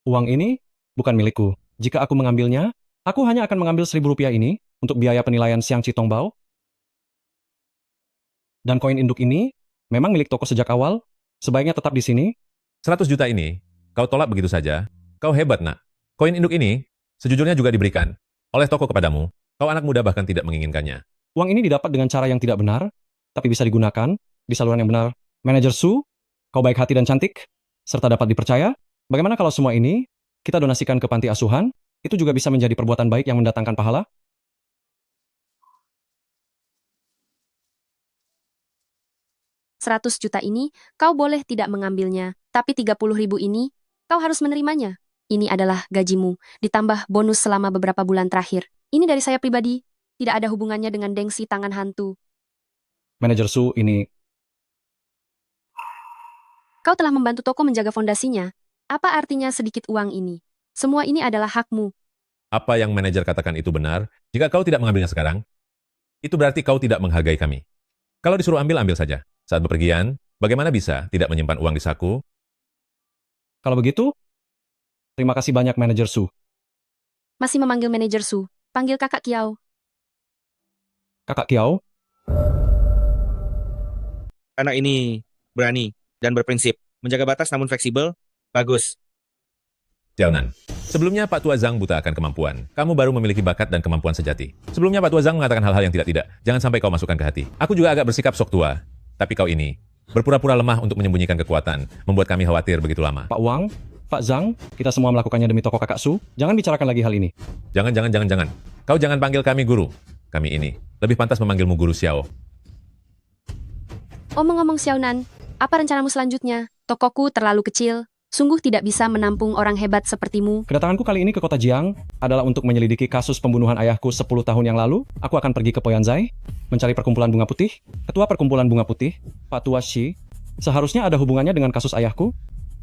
Uang ini bukan milikku. Jika aku mengambilnya, aku hanya akan mengambil 1.000 rupiah ini untuk biaya penilaian Siang Citong Bao. Dan koin induk ini memang milik toko sejak awal, sebaiknya tetap di sini 100 juta ini, kau tolak begitu saja. Kau hebat, nak. Koin induk ini, sejujurnya juga diberikan oleh toko kepadamu. Kau anak muda bahkan tidak menginginkannya. Uang ini didapat dengan cara yang tidak benar, tapi bisa digunakan di saluran yang benar. Manajer Su, kau baik hati dan cantik, serta dapat dipercaya. Bagaimana kalau semua ini kita donasikan ke panti asuhan? Itu juga bisa menjadi perbuatan baik yang mendatangkan pahala. 100 juta ini, kau boleh tidak mengambilnya, tapi 30.000 ini, kau harus menerimanya. Ini adalah gajimu, ditambah bonus selama beberapa bulan terakhir. Ini dari saya pribadi, tidak ada hubungannya dengan dengsi tangan hantu. Manajer Su, ini Kau telah membantu toko menjaga fondasinya. Apa artinya sedikit uang ini? Semua ini adalah hakmu. Apa yang manajer katakan itu benar? Jika kau tidak mengambilnya sekarang, itu berarti kau tidak menghargai kami. Kalau disuruh ambil, ambil saja. Saat bepergian, bagaimana bisa tidak menyimpan uang di saku? kalau begitu, terima kasih banyak Manajer Su. Masih memanggil manajer Su. Panggil kakak Kiao. Kakak Kiao, Anak ini berani dan berprinsip. Menjaga batas namun fleksibel. Bagus. Xiaonan. Sebelumnya Pak Tua Zhang buta akan kemampuan. Kamu baru memiliki bakat dan kemampuan sejati. Sebelumnya Pak Tua Zhang mengatakan hal-hal yang tidak-tidak. Jangan sampai kau masukkan ke hati. Aku juga agak bersikap sok tua. Tapi kau ini berpura-pura lemah untuk menyembunyikan kekuatan. Membuat kami khawatir begitu lama. Pak Wang, Pak Zhang, kita semua melakukannya demi toko kakak Su. Jangan bicarakan lagi hal ini. Jangan. Kau jangan panggil kami guru. Kami ini lebih pantas memanggilmu guru Xiao. Omong-omong Xiaonan, apa rencanamu selanjutnya? Tokoku terlalu kecil, sungguh tidak bisa menampung orang hebat sepertimu. Kedatanganku kali ini ke kota Jiang adalah untuk menyelidiki kasus pembunuhan ayahku 10 tahun yang lalu. Aku akan pergi ke Poyanzai, mencari perkumpulan bunga putih. Ketua perkumpulan bunga putih, Pak Tua Shi, seharusnya ada hubungannya dengan kasus ayahku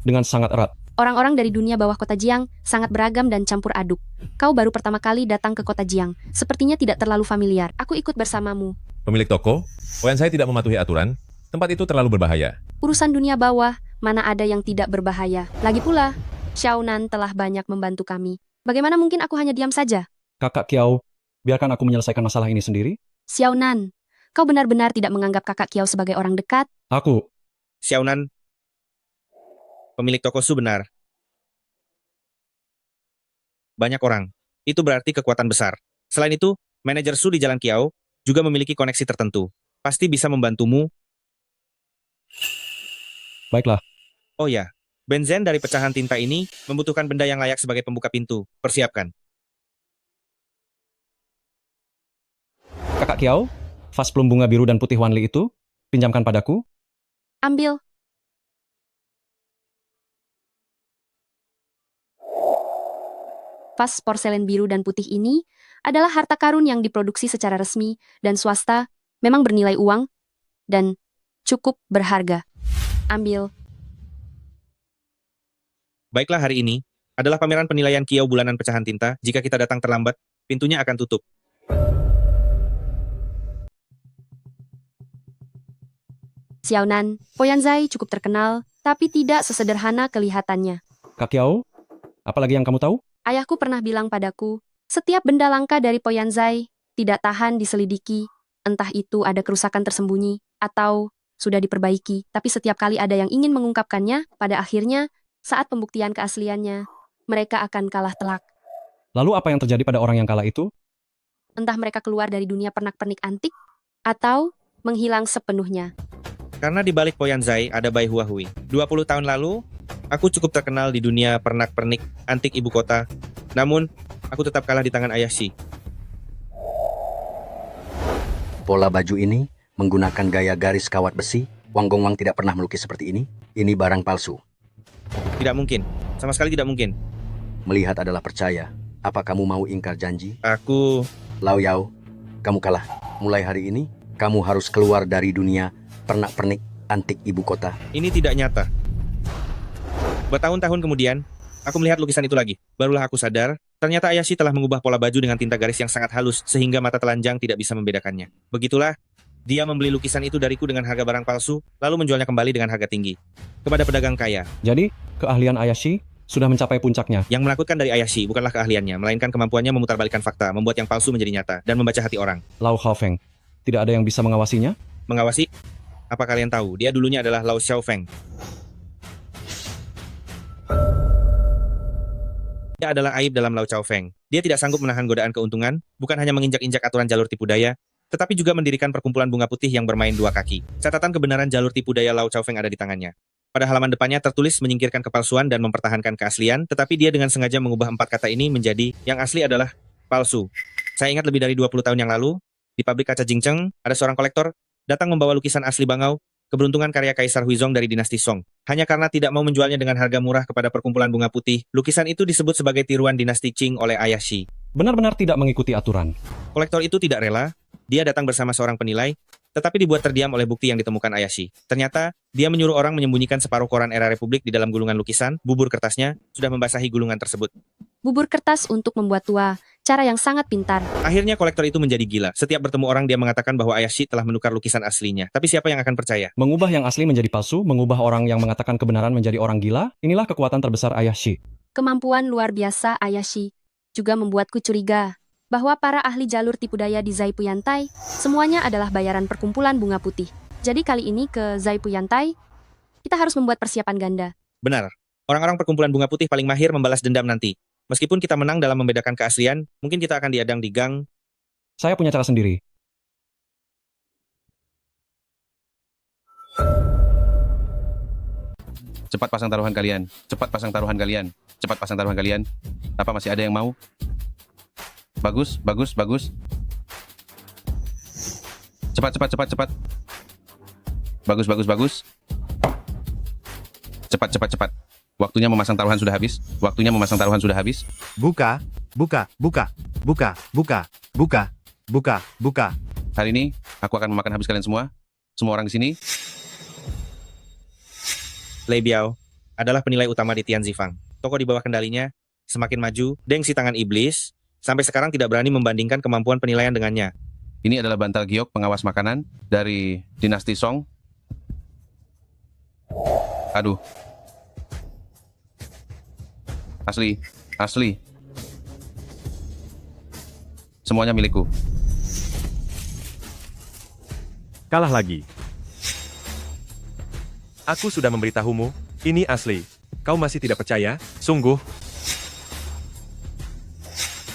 dengan sangat erat. Orang-orang dari dunia bawah kota Jiang sangat beragam dan campur aduk. Kau baru pertama kali datang ke kota Jiang, sepertinya tidak terlalu familiar. Aku ikut bersamamu. Pemilik toko, saya tidak mematuhi aturan. Tempat itu terlalu berbahaya. Urusan dunia bawah, mana ada yang tidak berbahaya. Lagi pula, Xiaonan telah banyak membantu kami. Bagaimana mungkin aku hanya diam saja? Kakak Kiao, biarkan aku menyelesaikan masalah ini sendiri. Xiaonan, kau benar-benar tidak menganggap kakak Kiao sebagai orang dekat? Aku, Xiaonan, pemilik toko Su benar. Banyak orang. Itu berarti kekuatan besar. Selain itu, manajer Su di Jalan Kiao juga memiliki koneksi tertentu. Pasti bisa membantumu. baiklah. Oh ya, benzen dari pecahan tinta ini membutuhkan benda yang layak sebagai pembuka pintu. Persiapkan. Kakak Kiao, vas plum bunga biru dan putih Wanli itu, pinjamkan padaku. Ambil. Vas porselen biru dan putih ini adalah harta karun yang diproduksi secara resmi dan swasta, memang bernilai uang, dan cukup berharga. Ambil. Baiklah, hari ini adalah pameran penilaian Kiao bulanan pecahan tinta. Jika kita datang terlambat, pintunya akan tutup. Xiaonan, Poyanzai cukup terkenal, tapi tidak sesederhana kelihatannya. Kak Kiao, apalagi yang kamu tahu? Ayahku pernah bilang padaku, setiap benda langka dari Poyanzai tidak tahan diselidiki, entah itu ada kerusakan tersembunyi, atau sudah diperbaiki, tapi setiap kali ada yang ingin mengungkapkannya, pada akhirnya, saat pembuktian keasliannya, mereka akan kalah telak. Lalu apa yang terjadi pada orang yang kalah itu? Entah mereka keluar dari dunia pernak-pernik antik, atau menghilang sepenuhnya. Karena di balik Poyanzai ada Bai Huahui. 20 tahun lalu, aku cukup terkenal di dunia pernak-pernik antik ibu kota. Namun, aku tetap kalah di tangan Ayah Shi. Pola baju ini menggunakan gaya garis kawat besi. Wang Gongwang tidak pernah melukis seperti ini. Ini barang palsu. Tidak mungkin. Sama sekali tidak mungkin. Melihat adalah percaya. Apa kamu mau ingkar janji? Aku... Lau Yao, kamu kalah. Mulai hari ini, kamu harus keluar dari dunia pernak-pernik antik ibu kota. Ini tidak nyata. Bertahun-tahun kemudian, aku melihat lukisan itu lagi. Barulah aku sadar, ternyata Ayashi telah mengubah pola baju dengan tinta garis yang sangat halus, sehingga mata telanjang tidak bisa membedakannya. Begitulah, dia membeli lukisan itu dariku dengan harga barang palsu, lalu menjualnya kembali dengan harga tinggi. Kepada pedagang kaya. Jadi, keahlian Ayashi sudah mencapai puncaknya. Yang menakutkan dari Ayashi bukanlah keahliannya, melainkan kemampuannya memutarbalikkan fakta, membuat yang palsu menjadi nyata, dan membaca hati orang. Lau Haofeng, tidak ada yang bisa mengawasinya? Mengawasi? Apa kalian tahu, dia dulunya adalah Lao Xiaofeng. Dia adalah aib dalam Lau Chao Feng. Dia tidak sanggup menahan godaan keuntungan, bukan hanya menginjak-injak aturan jalur tipu daya, tetapi juga mendirikan perkumpulan bunga putih yang bermain dua kaki. Catatan kebenaran jalur tipu daya Lau Chao Feng ada di tangannya. Pada halaman depannya tertulis menyingkirkan kepalsuan dan mempertahankan keaslian, tetapi dia dengan sengaja mengubah 4 kata ini menjadi yang asli adalah palsu. Saya ingat lebih dari 20 tahun yang lalu, di pabrik kaca Jingcheng, ada seorang kolektor datang membawa lukisan asli Bangau, keberuntungan karya Kaisar Huizong dari dinasti Song. Hanya karena tidak mau menjualnya dengan harga murah kepada perkumpulan bunga putih, lukisan itu disebut sebagai tiruan dinasti Qing oleh ayah Shi. Benar-benar tidak mengikuti aturan. Kolektor itu tidak rela, dia datang bersama seorang penilai, tetapi dibuat terdiam oleh bukti yang ditemukan ayah Shi. Ternyata, dia menyuruh orang menyembunyikan separuh koran era Republik di dalam gulungan lukisan, bubur kertasnya sudah membasahi gulungan tersebut. Bubur kertas untuk membuat tua, cara yang sangat pintar. Akhirnya kolektor itu menjadi gila. Setiap bertemu orang dia mengatakan bahwa ayah Shi telah menukar lukisan aslinya. Tapi siapa yang akan percaya? Mengubah yang asli menjadi palsu, mengubah orang yang mengatakan kebenaran menjadi orang gila, inilah kekuatan terbesar ayah Shi. Kemampuan luar biasa Ayashi juga membuatku curiga bahwa para ahli jalur tipu daya di Zai Puyantai semuanya adalah bayaran perkumpulan bunga putih. Jadi kali ini ke Zai Puyantai, kita harus membuat persiapan ganda. Benar. Orang-orang perkumpulan bunga putih paling mahir membalas dendam nanti. Meskipun kita menang dalam membedakan keaslian, mungkin kita akan diadang di gang. Saya punya cara sendiri. Cepat pasang taruhan kalian. Cepat pasang taruhan kalian. Cepat pasang taruhan kalian. Apa masih ada yang mau? Bagus, bagus, bagus. Cepat, cepat, cepat, cepat. Bagus, bagus, bagus. Cepat, cepat, cepat. Waktunya memasang taruhan sudah habis. Waktunya memasang taruhan sudah habis. Buka, buka, buka, buka, buka, buka, buka, buka. Hari ini, aku akan memakan habis kalian semua. Semua orang di sini. Lei Biao adalah penilai utama di Tianzifang. Toko di bawah kendalinya semakin maju, Deng si tangan iblis, sampai sekarang tidak berani membandingkan kemampuan penilaian dengannya. Ini adalah bantal giok pengawas makanan dari dinasti Song. Aduh. Asli, asli. Semuanya milikku. Kalah lagi. Aku sudah memberitahumu, ini asli. Kau masih tidak percaya? Sungguh.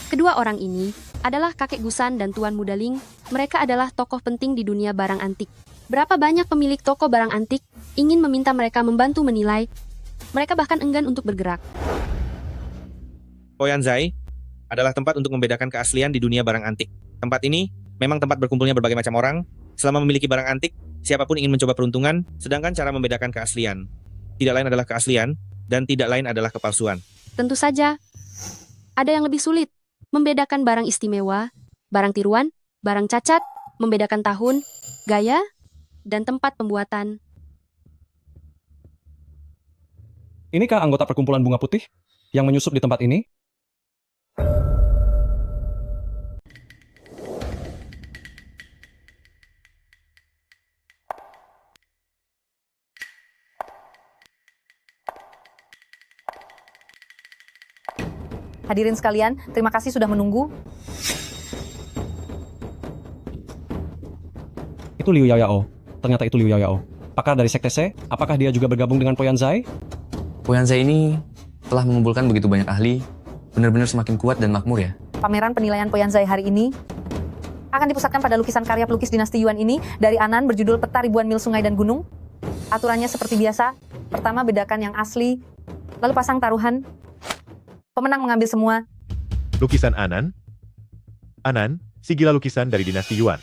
Kedua orang ini adalah kakek Gusan dan Tuan Muda Ling. Mereka adalah tokoh penting di dunia barang antik. Berapa banyak pemilik toko barang antik ingin meminta mereka membantu menilai. Mereka bahkan enggan untuk bergerak. Poyan Zai adalah tempat untuk membedakan keaslian di dunia barang antik. Tempat ini memang tempat berkumpulnya berbagai macam orang. Selama memiliki barang antik, siapapun ingin mencoba peruntungan, sedangkan cara membedakan keaslian tidak lain adalah keaslian, dan tidak lain adalah kepalsuan. Tentu saja, ada yang lebih sulit. Membedakan barang istimewa, barang tiruan, barang cacat, membedakan tahun, gaya, dan tempat pembuatan. Inikah anggota perkumpulan bunga putih yang menyusup di tempat ini? Hadirin sekalian, terima kasih sudah menunggu. Itu Liu Yaoyao. Ternyata itu Liu Yaoyao. Pakar dari Sekte C, apakah dia juga bergabung dengan Poyan Zai? Poyan Zai ini telah mengumpulkan begitu banyak ahli, benar-benar semakin kuat dan makmur ya. Pameran penilaian Poyan Zai hari ini akan dipusatkan pada lukisan karya pelukis dinasti Yuan ini dari Anan berjudul Peta Ribuan Mil Sungai dan Gunung. Aturannya seperti biasa. Pertama, bedakan yang asli, lalu pasang taruhan. Pemenang mengambil semua. Lukisan Anan? Anan, si gila lukisan dari dinasti Yuan.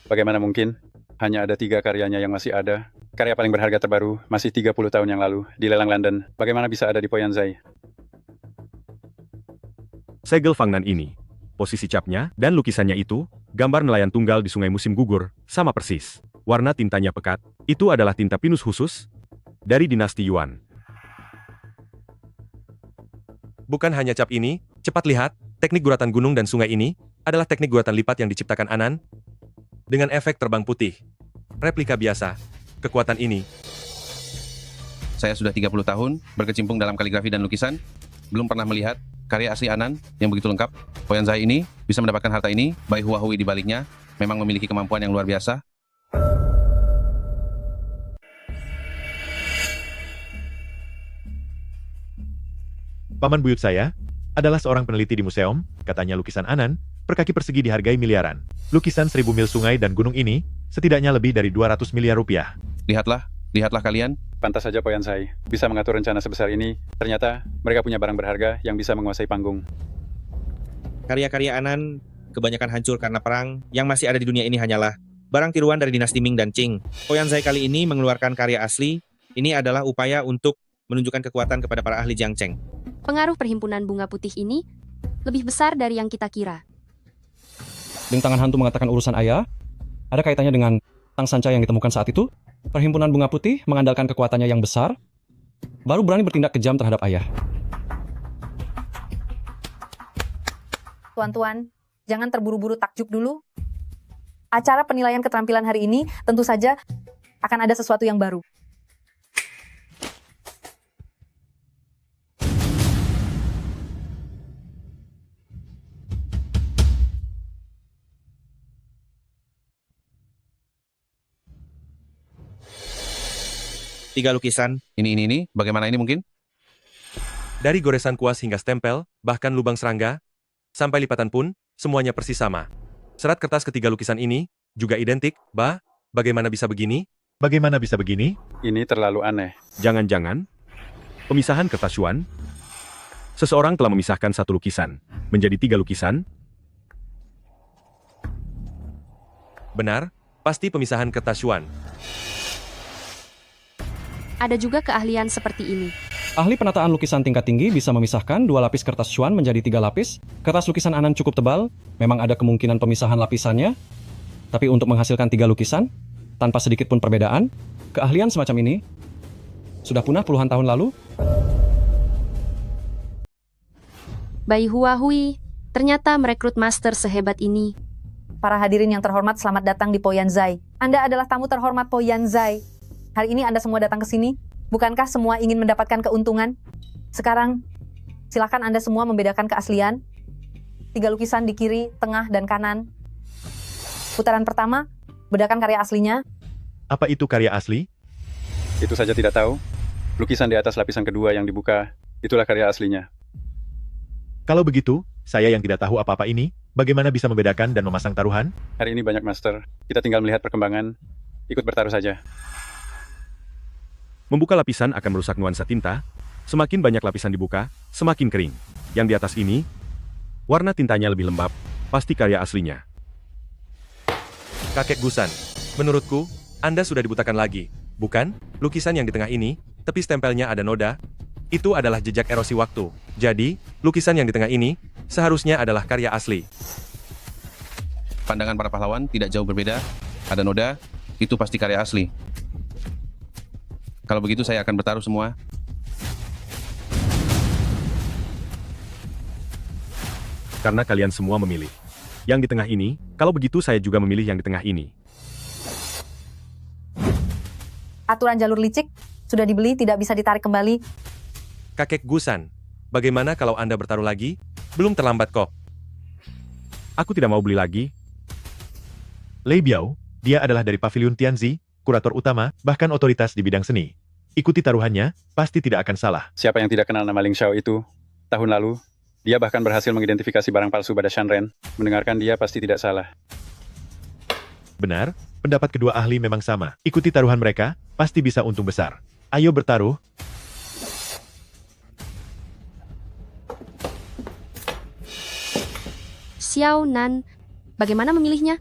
Bagaimana mungkin? Hanya ada 3 karyanya yang masih ada. Karya paling berharga terbaru masih 30 tahun yang lalu di lelang London. Bagaimana bisa ada di Poyan Zai? Segel Fangnan ini, posisi capnya dan lukisannya itu, gambar nelayan tunggal di sungai musim gugur, sama persis. Warna tintanya pekat, itu adalah tinta pinus khusus dari dinasti Yuan. Bukan hanya cap ini, cepat lihat, teknik guratan gunung dan sungai ini adalah teknik guratan lipat yang diciptakan Anan dengan efek terbang putih. Replika biasa, kekuatan ini. Saya sudah 30 tahun berkecimpung dalam kaligrafi dan lukisan, belum pernah melihat karya asli Anan yang begitu lengkap. Poyan Zai ini bisa mendapatkan harta ini, Bai Hua Hui di baliknya, memang memiliki kemampuan yang luar biasa. Paman buyut saya, adalah seorang peneliti di museum, katanya lukisan Anan, per kaki persegi dihargai miliaran. Lukisan 1000 mil sungai dan gunung ini, setidaknya lebih dari 200 miliar rupiah. Lihatlah kalian. Pantas saja Poyansai bisa mengatur rencana sebesar ini. Ternyata mereka punya barang berharga yang bisa menguasai panggung. Karya-karya Anan kebanyakan hancur karena perang. Yang masih ada di dunia ini hanyalah barang tiruan dari dinasti Ming dan Qing. Poyansai kali ini mengeluarkan karya asli. Ini adalah upaya untuk menunjukkan kekuatan kepada para ahli Jiangcheng. Pengaruh perhimpunan bunga putih ini lebih besar dari yang kita kira. Tangan hantu mengatakan urusan ayah, ada kaitannya dengan tang sanca yang ditemukan saat itu? Perhimpunan bunga putih mengandalkan kekuatannya yang besar, baru berani bertindak kejam terhadap ayah. Tuan-tuan, jangan terburu-buru takjub dulu. Acara penilaian keterampilan hari ini tentu saja akan ada sesuatu yang baru. Tiga lukisan, Ini, bagaimana ini mungkin? Dari goresan kuas hingga stempel, bahkan lubang serangga, sampai lipatan pun, semuanya persis sama. Serat kertas ketiga lukisan ini juga identik. Bagaimana bisa begini? Bagaimana bisa begini? Ini terlalu aneh. Jangan-jangan pemisahan kertas Yuan. Seseorang telah memisahkan satu lukisan menjadi 3 lukisan. Benar, pasti pemisahan kertas Yuan. Ada juga keahlian seperti ini. Ahli penataan lukisan tingkat tinggi bisa memisahkan 2 lapis kertas Xuan menjadi 3 lapis. Kertas lukisan Anan cukup tebal, memang ada kemungkinan pemisahan lapisannya. Tapi untuk menghasilkan 3 lukisan, tanpa sedikit pun perbedaan, keahlian semacam ini sudah punah puluhan tahun lalu. Bai Huahui ternyata merekrut master sehebat ini. Para hadirin yang terhormat, selamat datang di Poyanzai. Anda adalah tamu terhormat Poyanzai. Hari ini Anda semua datang ke sini. Bukankah semua ingin mendapatkan keuntungan? Sekarang, silakan Anda semua membedakan keaslian. 3 lukisan di kiri, tengah, dan kanan. Putaran pertama, bedakan karya aslinya. Apa itu karya asli? Itu saja tidak tahu. Lukisan di atas lapisan kedua yang dibuka, itulah karya aslinya. Kalau begitu, saya yang tidak tahu apa-apa ini, bagaimana bisa membedakan dan memasang taruhan? Hari ini banyak master. Kita tinggal melihat perkembangan. Ikut bertaruh saja. Membuka lapisan akan merusak nuansa tinta. Semakin banyak lapisan dibuka, semakin kering. Yang di atas ini, warna tintanya lebih lembab, pasti karya aslinya. Kakek Gusan, menurutku, Anda sudah dibutakan lagi, bukan? Lukisan yang di tengah ini, tepi stempelnya ada noda. Itu adalah jejak erosi waktu. Jadi, lukisan yang di tengah ini, seharusnya adalah karya asli. Pandangan para pahlawan tidak jauh berbeda. Ada noda, itu pasti karya asli. Kalau begitu saya akan bertaruh semua. Karena kalian semua memilih yang di tengah ini, kalau begitu saya juga memilih yang di tengah ini. Aturan jalur licik sudah dibeli, tidak bisa ditarik kembali. Kakek Gusan, bagaimana kalau Anda bertaruh lagi? Belum terlambat kok. Aku tidak mau beli lagi. Lei Biao, dia adalah dari Pavilion Tianzi, kurator utama, bahkan otoritas di bidang seni. Ikuti taruhannya, pasti tidak akan salah. Siapa yang tidak kenal nama Ling Xiao itu? Tahun lalu, dia bahkan berhasil mengidentifikasi barang palsu pada Shanren. Mendengarkan dia pasti tidak salah. Benar, pendapat kedua ahli memang sama. Ikuti taruhan mereka, pasti bisa untung besar. Ayo bertaruh. Xiao Nan, bagaimana memilihnya?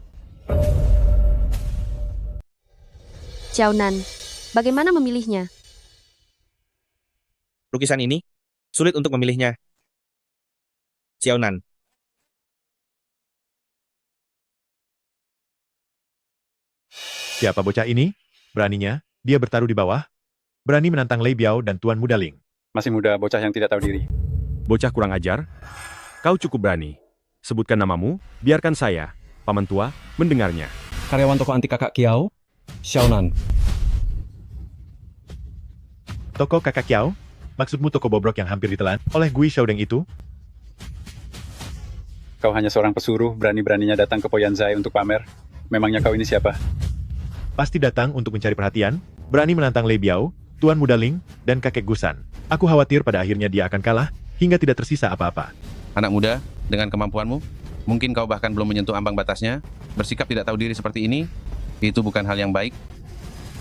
Xiao Nan, bagaimana memilihnya? lukisan ini sulit untuk memilihnya. Xiao Nan. Siapa bocah ini? Beraninya, dia bertaruh di bawah. Berani menantang Lei Biao dan Tuan Muda Ling. Masih muda, bocah yang tidak tahu diri. Bocah kurang ajar. Kau cukup berani. Sebutkan namamu, biarkan saya, paman tua, mendengarnya. Karyawan toko anti kakak Kiao, Xiao Nan. Toko kakak Kiao? Maksudmu toko bobrok yang hampir ditelan oleh Gui Xiaodeng itu? Kau hanya seorang pesuruh, berani-beraninya datang ke Poyanzai untuk pamer. Memangnya kau ini siapa? Pasti datang untuk mencari perhatian, berani menantang Lei Biao, Tuan Muda Ling, dan kakek Gusan. Aku khawatir pada akhirnya dia akan kalah, hingga tidak tersisa apa-apa. Anak muda, dengan kemampuanmu, mungkin kau bahkan belum menyentuh ambang batasnya, bersikap tidak tahu diri seperti ini, itu bukan hal yang baik.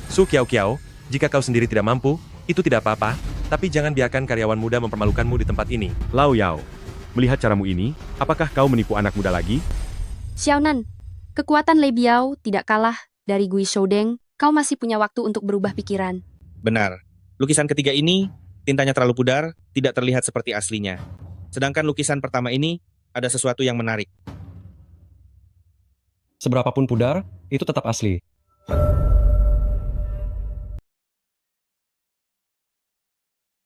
Su Kiao Kiao, jika kau sendiri tidak mampu, itu tidak apa-apa, tapi jangan biarkan karyawan muda mempermalukanmu di tempat ini. Lau Yao, melihat caramu ini, apakah kau menipu anak muda lagi? Xiaonan, kekuatan Lei Biao tidak kalah dari Gui Shoudeng. Kau masih punya waktu untuk berubah pikiran. Benar. Lukisan ketiga ini, tintanya terlalu pudar, tidak terlihat seperti aslinya. Sedangkan lukisan pertama ini, ada sesuatu yang menarik. Seberapapun pudar, itu tetap asli.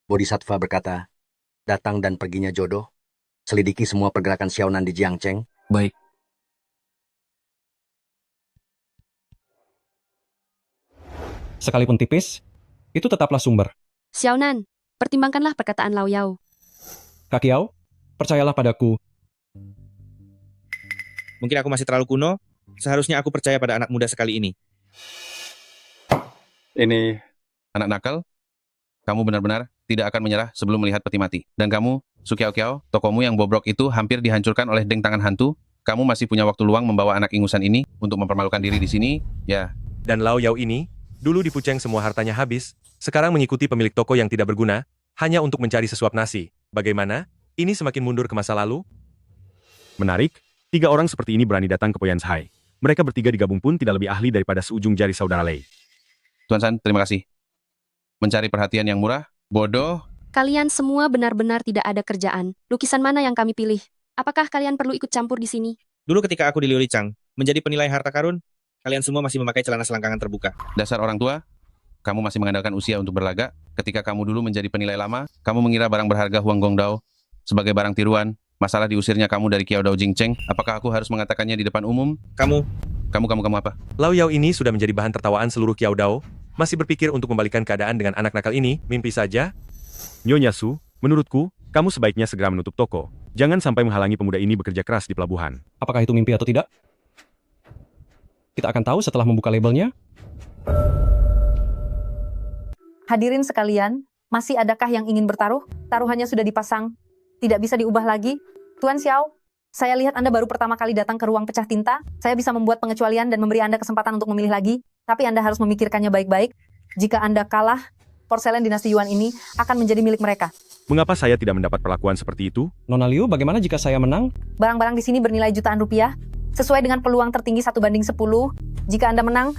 Bodhisattva berkata, datang dan perginya jodoh, selidiki semua pergerakan Xiaonan di Jiangcheng. Baik. Sekalipun tipis, itu tetaplah sumber. Xiaonan, pertimbangkanlah perkataan Lao Yao. Kak Kiao, percayalah padaku. Mungkin aku masih terlalu kuno, seharusnya aku percaya pada anak muda sekali ini. Ini Anak nakal, kamu benar-benar tidak akan menyerah sebelum melihat peti mati. Dan kamu, Su Kiao Kiao, tokomu yang bobrok itu hampir dihancurkan oleh Deng tangan hantu. Kamu masih punya waktu luang membawa anak ingusan ini untuk mempermalukan diri di sini, ya. Dan Lao Yao ini, dulu di Pucheng semua hartanya habis, sekarang mengikuti pemilik toko yang tidak berguna, hanya untuk mencari sesuap nasi. Bagaimana? Ini semakin mundur ke masa lalu? Menarik, 3 orang seperti ini berani datang ke Poyansai. Mereka bertiga digabung pun tidak lebih ahli daripada seujung jari saudara Lei. Tuan San, terima kasih. Mencari perhatian yang murah, bodoh. Kalian semua benar-benar tidak ada kerjaan. Lukisan mana yang kami pilih? Apakah kalian perlu ikut campur di sini? Dulu ketika aku di Liulichang, menjadi penilai harta karun, kalian semua masih memakai celana selangkangan terbuka. Dasar orang tua, kamu masih mengandalkan usia untuk berlagak. Ketika kamu dulu menjadi penilai lama, kamu mengira barang berharga Huang Gongdao sebagai barang tiruan. Masalah diusirnya kamu dari Kiao Dao Jingcheng. Apakah aku harus mengatakannya di depan umum? Kamu apa? Lao Yao ini sudah menjadi bahan tertawaan seluruh Kiao Dao. Masih berpikir untuk membalikan keadaan dengan anak nakal ini, mimpi saja. Nyonya Su, menurutku, kamu sebaiknya segera menutup toko. Jangan sampai menghalangi pemuda ini bekerja keras di pelabuhan. Apakah itu mimpi atau tidak? Kita akan tahu setelah membuka labelnya. Hadirin sekalian, masih adakah yang ingin bertaruh? Taruhannya sudah dipasang. Tidak bisa diubah lagi. Tuan Xiao, saya lihat Anda baru pertama kali datang ke ruang pecah tinta. Saya bisa membuat pengecualian dan memberi Anda kesempatan untuk memilih lagi. Tapi Anda harus memikirkannya baik-baik. Jika Anda kalah, porselen dinasti Yuan ini akan menjadi milik mereka. Mengapa saya tidak mendapat perlakuan seperti itu? Nona Liu, bagaimana jika saya menang? Barang-barang di sini bernilai jutaan rupiah, sesuai dengan peluang tertinggi 1/10. Jika Anda menang,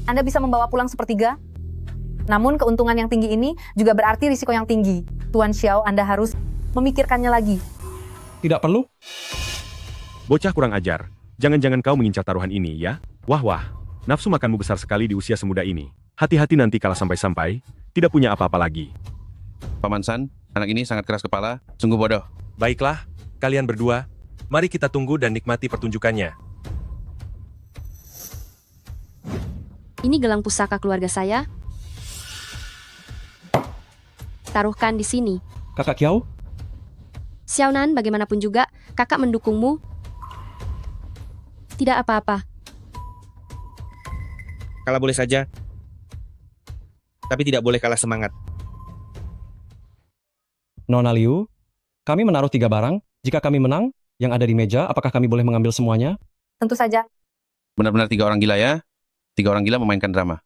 Anda bisa membawa pulang 1/3. Namun keuntungan yang tinggi ini juga berarti risiko yang tinggi. Tuan Xiao, Anda harus memikirkannya lagi. Tidak perlu. Bocah kurang ajar. Jangan-jangan kau mengincar taruhan ini, ya? Wah. Nafsu makanmu besar sekali di usia semuda ini. Hati-hati nanti kalau sampai-sampai, tidak punya apa-apa lagi. Paman San, anak ini sangat keras kepala, sungguh bodoh. Baiklah, kalian berdua, mari kita tunggu dan nikmati pertunjukannya. Ini gelang pusaka keluarga saya. Taruhkan di sini. Kakak Kiao? Xiaonan, bagaimanapun juga, kakak mendukungmu. Tidak apa-apa. Kalah boleh saja, tapi tidak boleh kalah semangat. Nona Liu, kami menaruh 3 barang. Jika kami menang, yang ada di meja, apakah kami boleh mengambil semuanya? Tentu saja. Benar-benar 3 orang gila ya? 3 orang gila memainkan drama.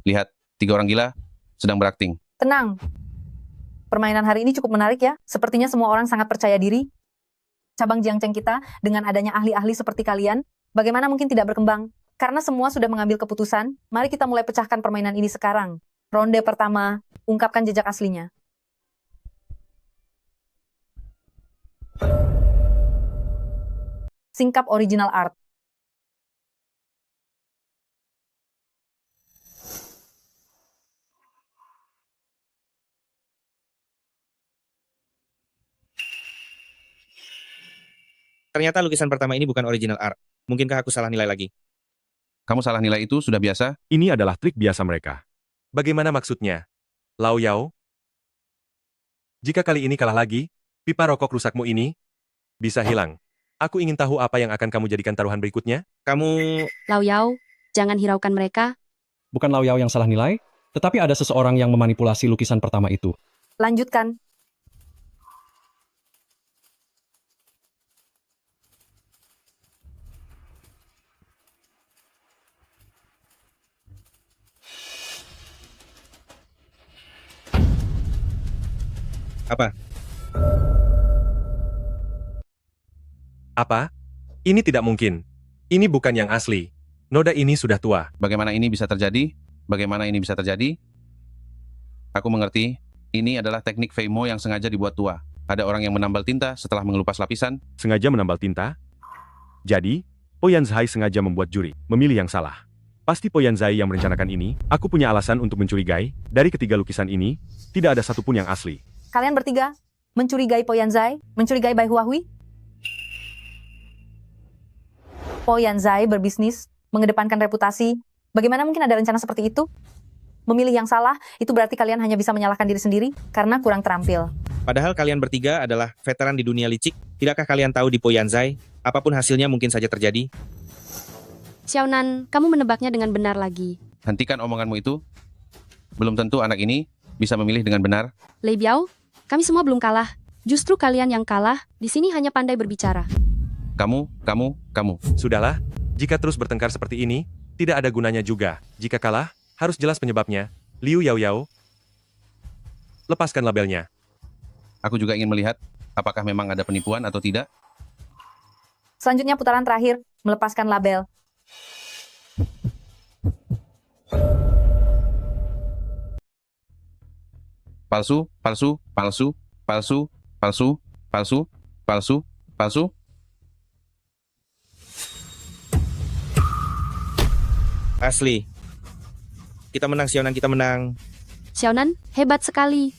Lihat, 3 orang gila sedang berakting. Tenang. Permainan hari ini cukup menarik ya. Sepertinya semua orang sangat percaya diri. Cabang Jiangcheng kita, dengan adanya ahli-ahli seperti kalian, bagaimana mungkin tidak berkembang? Karena semua sudah mengambil keputusan, mari kita mulai pecahkan permainan ini sekarang. Ronde pertama, ungkapkan jejak aslinya. Singkap original art. Ternyata lukisan pertama ini bukan original art. Mungkinkah aku salah nilai lagi? Kamu salah nilai itu sudah biasa? Ini adalah trik biasa mereka. Bagaimana maksudnya? Lao Yao? Jika kali ini kalah lagi, pipa rokok rusakmu ini bisa hilang. Aku ingin tahu apa yang akan kamu jadikan taruhan berikutnya. Kamu... Lao Yao, jangan hiraukan mereka. Bukan Lao Yao yang salah nilai, tetapi ada seseorang yang memanipulasi lukisan pertama itu. Lanjutkan. Apa? Apa? Ini tidak mungkin. Ini bukan yang asli. Noda ini sudah tua. Bagaimana ini bisa terjadi? Bagaimana ini bisa terjadi? Aku mengerti. Ini adalah teknik Feimo yang sengaja dibuat tua. Ada orang yang menambal tinta setelah mengelupas lapisan. Sengaja menambal tinta? Jadi, Poyanzai sengaja membuat juri, memilih yang salah. Pasti Poyanzai yang merencanakan ini. Aku punya alasan untuk mencurigai. Dari ketiga lukisan ini, tidak ada satupun yang asli. Kalian bertiga mencurigai Poyanzai, mencurigai Bai Huahui? Poyanzai berbisnis, mengedepankan reputasi. Bagaimana mungkin ada rencana seperti itu? Memilih yang salah, itu berarti kalian hanya bisa menyalahkan diri sendiri karena kurang terampil. Padahal kalian bertiga adalah veteran di dunia licik. Tidakkah kalian tahu di Poyanzai, apapun hasilnya mungkin saja terjadi? Xiaonan, kamu menebaknya dengan benar lagi. Hentikan omonganmu itu. Belum tentu anak ini bisa memilih dengan benar. Lei Biao, kami semua belum kalah. Justru kalian yang kalah, di sini hanya pandai berbicara. Kamu. Sudahlah, jika terus bertengkar seperti ini, tidak ada gunanya juga. Jika kalah, harus jelas penyebabnya. Liu Yao Yao, lepaskan labelnya. Aku juga ingin melihat apakah memang ada penipuan atau tidak. Selanjutnya putaran terakhir, melepaskan label. Palsu, palsu, palsu, palsu, palsu, palsu, palsu, palsu. Asli. Kita menang, Xiaonan, kita menang. Xiaonan, hebat sekali.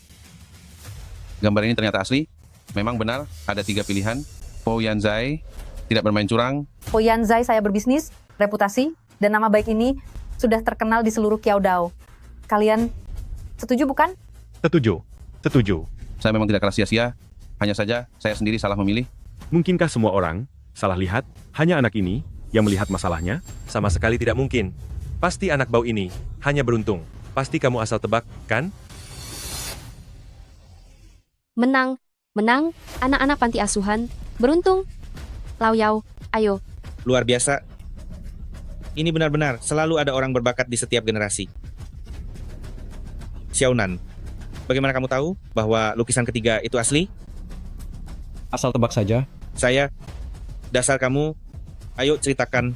Gambar ini ternyata asli. Memang benar, ada 3 pilihan. Poyanzai tidak bermain curang. Poyanzai saya berbisnis, reputasi, dan nama baik ini sudah terkenal di seluruh Kiaudao. Kalian setuju bukan? Setuju. Setuju. Saya memang tidak keras sia-sia. Hanya saja saya sendiri salah memilih. Mungkinkah semua orang salah lihat? Hanya anak ini yang melihat masalahnya? Sama sekali tidak mungkin. Pasti anak bau ini hanya beruntung. Pasti kamu asal tebak, kan? Menang, menang, anak-anak panti asuhan. Beruntung. Lau Yao, ayo. Luar biasa. Ini benar-benar selalu ada orang berbakat di setiap generasi. Xiaonan, bagaimana kamu tahu bahwa lukisan ketiga itu asli? Asal tebak saja. Saya, dasar kamu, ayo ceritakan.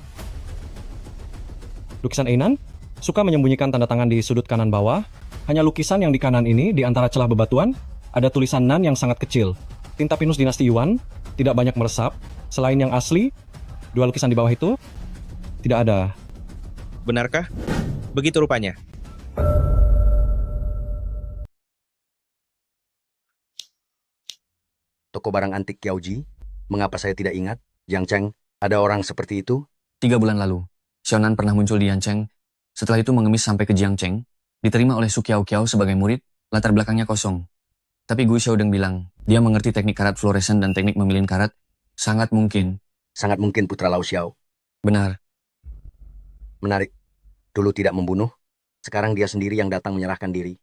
Lukisan Einan suka menyembunyikan tanda tangan di sudut kanan bawah. Hanya lukisan yang di kanan ini, di antara celah bebatuan, ada tulisan Nan yang sangat kecil. Tinta pinus dinasti Yuan tidak banyak meresap. Selain yang asli, 2 lukisan di bawah itu tidak ada. Benarkah? Begitu rupanya. Toko barang antik Kiaoji? Mengapa saya tidak ingat? Yang Cheng, ada orang seperti itu? 3 bulan lalu, Xiaonan pernah muncul di Yancheng. Setelah itu mengemis sampai ke Jiangcheng, diterima oleh Su Kiao Kiao sebagai murid, latar belakangnya kosong. Tapi Gu Xiaodeng bilang, dia mengerti teknik karat fluoresen dan teknik memilin karat. Sangat mungkin. Sangat mungkin putra Lao Xiao. Benar. Menarik. Dulu tidak membunuh, sekarang dia sendiri yang datang menyerahkan diri.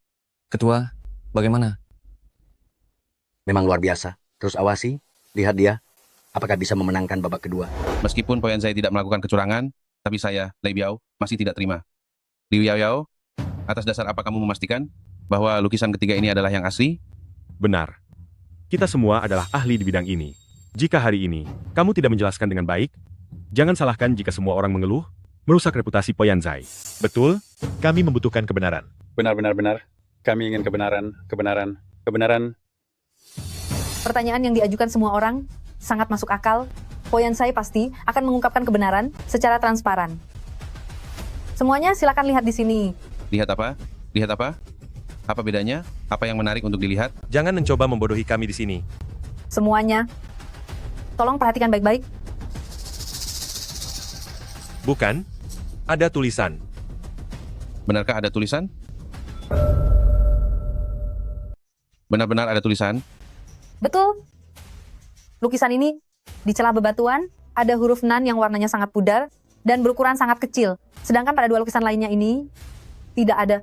Ketua, bagaimana? Memang luar biasa. Terus awasi, lihat dia. Apakah bisa memenangkan babak kedua? Meskipun Poyanzai tidak melakukan kecurangan, tapi saya, Lei Biao, masih tidak terima. Liu Yao Yao, atas dasar apa kamu memastikan bahwa lukisan ketiga ini adalah yang asli? Benar. Kita semua adalah ahli di bidang ini. Jika hari ini kamu tidak menjelaskan dengan baik, jangan salahkan jika semua orang mengeluh, merusak reputasi Poyanzai. Betul, kami membutuhkan kebenaran. Benar. Kami ingin kebenaran. Pertanyaan yang diajukan semua orang sangat masuk akal. Poyanzai pasti akan mengungkapkan kebenaran secara transparan. Semuanya silakan lihat di sini. Lihat apa? Lihat apa? Apa bedanya? Apa yang menarik untuk dilihat? Jangan mencoba membodohi kami di sini. Semuanya. Tolong perhatikan baik-baik. Bukan? Ada tulisan. Benarkah ada tulisan? Benar-benar ada tulisan? Betul. Lukisan ini di celah bebatuan ada huruf Nan yang warnanya sangat pudar dan berukuran sangat kecil. Sedangkan pada 2 lukisan lainnya ini tidak ada.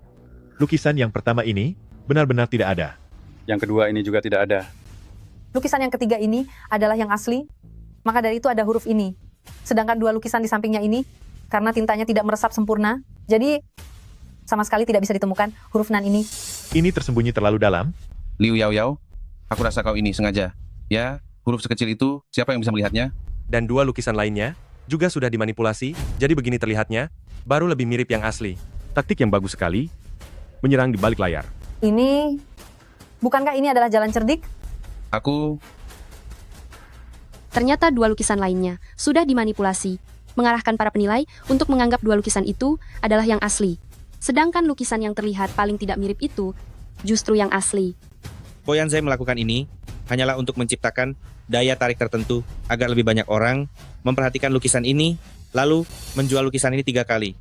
Lukisan yang pertama ini benar-benar tidak ada. Yang kedua ini juga tidak ada. Lukisan yang ketiga ini adalah yang asli. Maka dari itu ada huruf ini. Sedangkan 2 lukisan di sampingnya ini karena tintanya tidak meresap sempurna, jadi sama sekali tidak bisa ditemukan huruf Nan ini. Ini tersembunyi terlalu dalam. Liu Yao Yao, Aku rasa kau ini sengaja. Ya, huruf sekecil itu, siapa yang bisa melihatnya? Dan dua lukisan lainnya juga sudah dimanipulasi, jadi begini terlihatnya, baru lebih mirip yang asli. Taktik yang bagus sekali, menyerang di balik layar. Ini, bukankah ini adalah jalan cerdik? Aku Ternyata dua lukisan lainnya sudah dimanipulasi, mengarahkan para penilai untuk menganggap dua lukisan itu adalah yang asli. Sedangkan lukisan yang terlihat paling tidak mirip itu justru yang asli. Poyanzai melakukan ini hanyalah untuk menciptakan daya tarik tertentu agar lebih banyak orang memperhatikan lukisan ini, lalu menjual lukisan ini 3 kali.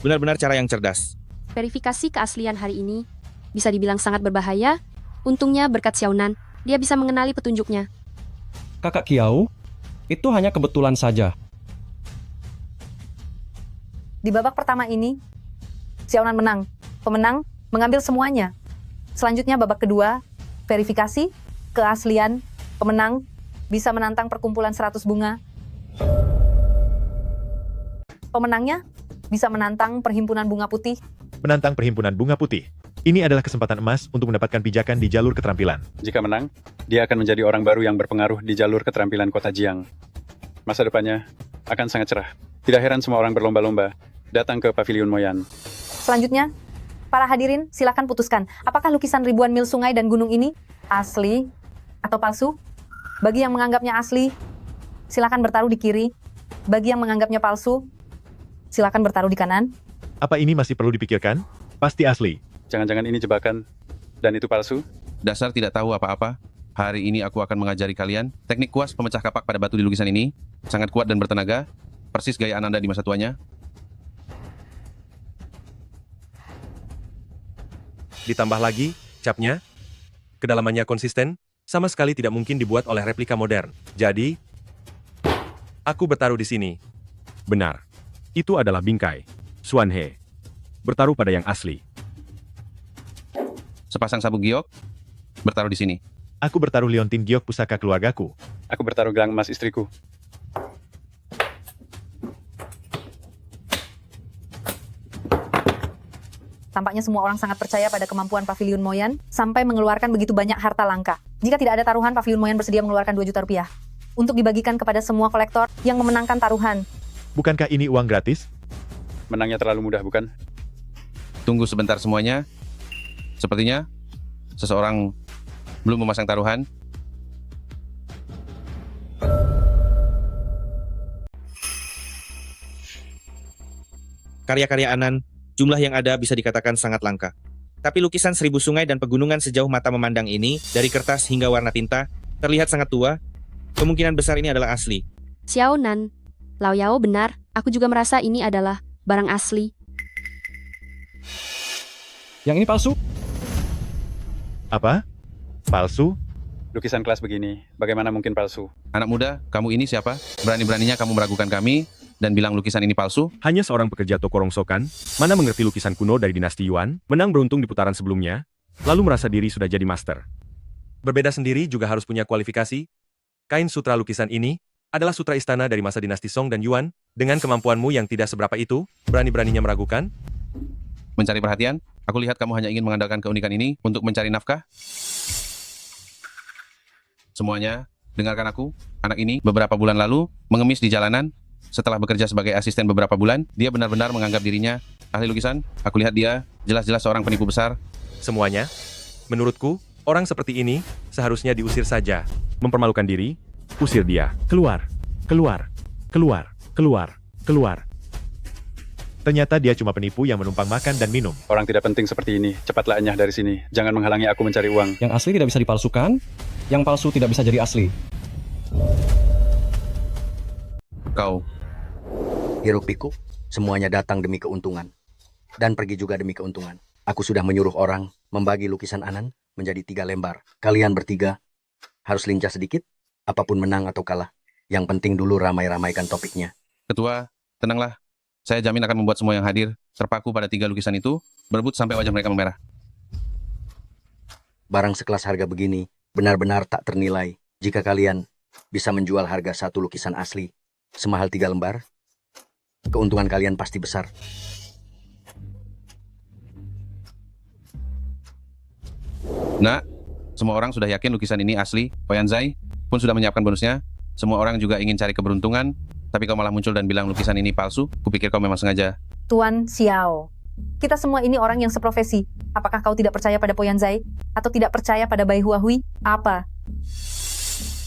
Benar-benar cara yang cerdas. Verifikasi keaslian hari ini bisa dibilang sangat berbahaya. Untungnya berkat Xiaonan, dia bisa mengenali petunjuknya. Kakak Kiau, itu hanya kebetulan saja. Di babak pertama ini, Xiaonan menang. Pemenang mengambil semuanya. Selanjutnya babak kedua, verifikasi, keaslian, pemenang bisa menantang perkumpulan 100 bunga. Pemenangnya bisa menantang perhimpunan bunga putih. Menantang perhimpunan bunga putih. Ini adalah kesempatan emas untuk mendapatkan pijakan di jalur keterampilan. Jika menang, dia akan menjadi orang baru yang berpengaruh di jalur keterampilan kota Jiang. Masa depannya akan sangat cerah. Tidak heran semua orang berlomba-lomba datang ke Pavilion Moyan. Selanjutnya, para hadirin silakan putuskan apakah lukisan ribuan mil sungai dan gunung ini asli atau palsu. Bagi yang menganggapnya asli, silakan bertaruh di kiri. Bagi yang menganggapnya palsu, silakan bertaruh di kanan. Apa ini masih perlu dipikirkan? Pasti asli. Jangan-jangan ini jebakan dan itu palsu? dasar tidak tahu apa-apa. Hari ini aku akan mengajari kalian teknik kuas pemecah kapak pada batu di lukisan ini. Sangat kuat dan bertenaga, persis gaya Ananda di masa tuanya. Ditambah lagi, capnya, kedalamannya konsisten, sama sekali tidak mungkin dibuat oleh replika modern. Jadi, aku bertaruh di sini. Benar. Itu adalah bingkai. Xuanhe. Bertaruh pada yang asli. Sepasang sabuk giok, bertaruh di sini. Aku bertaruh liontin giok pusaka keluargaku. Aku bertaruh gelang emas istriku. Tampaknya semua orang sangat percaya pada kemampuan Pavilion Moyan sampai mengeluarkan begitu banyak harta langka. Jika tidak ada taruhan, Pavilion Moyan bersedia mengeluarkan 2 juta rupiah untuk dibagikan kepada semua kolektor yang memenangkan taruhan. Bukankah ini uang gratis? Menangnya terlalu mudah, bukan? Tunggu sebentar semuanya. Sepertinya seseorang belum memasang taruhan. Karya-karya Anan, jumlah yang ada bisa dikatakan sangat langka. Tapi lukisan 1000 sungai dan pegunungan sejauh mata memandang ini, dari kertas hingga warna tinta, terlihat sangat tua. Kemungkinan besar ini adalah asli. Xiaonan, Lao Yao benar, aku juga merasa ini adalah barang asli. Yang ini palsu? Apa? Palsu? Lukisan kelas begini, bagaimana mungkin palsu? Anak muda, kamu ini siapa? Berani-beraninya kamu meragukan kami dan bilang lukisan ini palsu? Hanya seorang pekerja toko rongsokan, mana mengerti lukisan kuno dari dinasti Yuan, menang beruntung di putaran sebelumnya, lalu merasa diri sudah jadi master. Berbeda sendiri juga harus punya kualifikasi. Kain sutra lukisan ini adalah sutra istana dari masa dinasti Song dan Yuan. Dengan kemampuanmu yang tidak seberapa itu, berani-beraninya meragukan? Mencari perhatian? Aku lihat kamu hanya ingin mengandalkan keunikan ini untuk mencari nafkah. Semuanya, dengarkan aku. Anak ini beberapa bulan lalu mengemis di jalanan. Setelah bekerja sebagai asisten beberapa bulan, dia benar-benar menganggap dirinya ahli lukisan. Aku lihat dia jelas-jelas seorang penipu besar. Semuanya, menurutku, orang seperti ini seharusnya diusir saja. Mempermalukan diri, usir dia. Keluar, keluar, keluar, keluar, keluar. Ternyata dia cuma penipu yang menumpang makan dan minum. Orang tidak penting seperti ini, cepatlah enyah dari sini. Jangan menghalangi aku mencari uang. Yang asli tidak bisa dipalsukan, yang palsu tidak bisa jadi asli. Kau, Hiruk pikuk, semuanya datang demi keuntungan. Dan pergi juga demi keuntungan. Aku sudah menyuruh orang membagi lukisan Anan menjadi 3 lembar. Kalian bertiga harus lincah sedikit, apapun menang atau kalah. Yang penting dulu ramai-ramaikan topiknya. ketua, tenanglah. Saya jamin akan membuat semua yang hadir terpaku pada 3 lukisan itu, berebut sampai wajah mereka memerah. Barang sekelas harga begini benar-benar tak ternilai. Jika kalian bisa menjual harga 1 lukisan asli semahal 3 lembar, keuntungan kalian pasti besar. Nak, Semua orang sudah yakin lukisan ini asli. Poyanzai pun sudah menyiapkan bonusnya. Semua orang juga ingin cari keberuntungan. Tapi kau malah muncul dan bilang lukisan ini palsu. Kupikir kau memang sengaja. Tuan Xiao, kita semua ini orang yang seprofesi. Apakah kau tidak percaya pada Poyanzai? Atau tidak percaya pada Bai Huahui? Apa?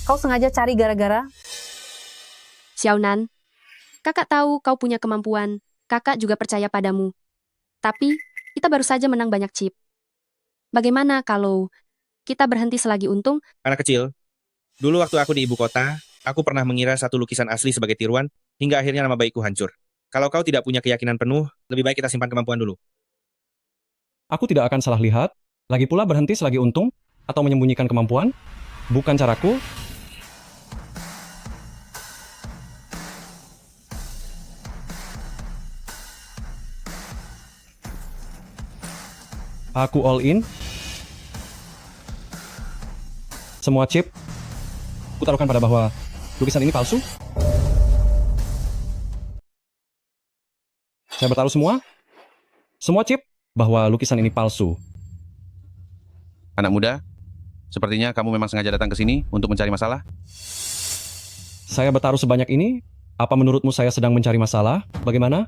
Kau sengaja cari gara-gara? Xiaonan, kakak tahu kau punya kemampuan. Kakak juga percaya padamu. Tapi, kita baru saja menang banyak chip. Bagaimana kalau kita berhenti selagi untung? Anak kecil, dulu waktu aku di ibu kota, aku pernah mengira satu lukisan asli sebagai tiruan, hingga akhirnya nama baikku hancur. Kalau kau tidak punya keyakinan penuh, lebih baik kita simpan kemampuan dulu. Aku tidak akan salah lihat. Lagi pula berhenti selagi untung atau menyembunyikan kemampuan bukan caraku. Aku all in. Semua chip kutaruhkan pada bahwa lukisan ini palsu. Saya bertaruh semua chip bahwa lukisan ini palsu. Anak muda, sepertinya kamu memang sengaja datang ke sini untuk mencari masalah. Saya bertaruh sebanyak ini. Apa menurutmu saya sedang mencari masalah? Bagaimana?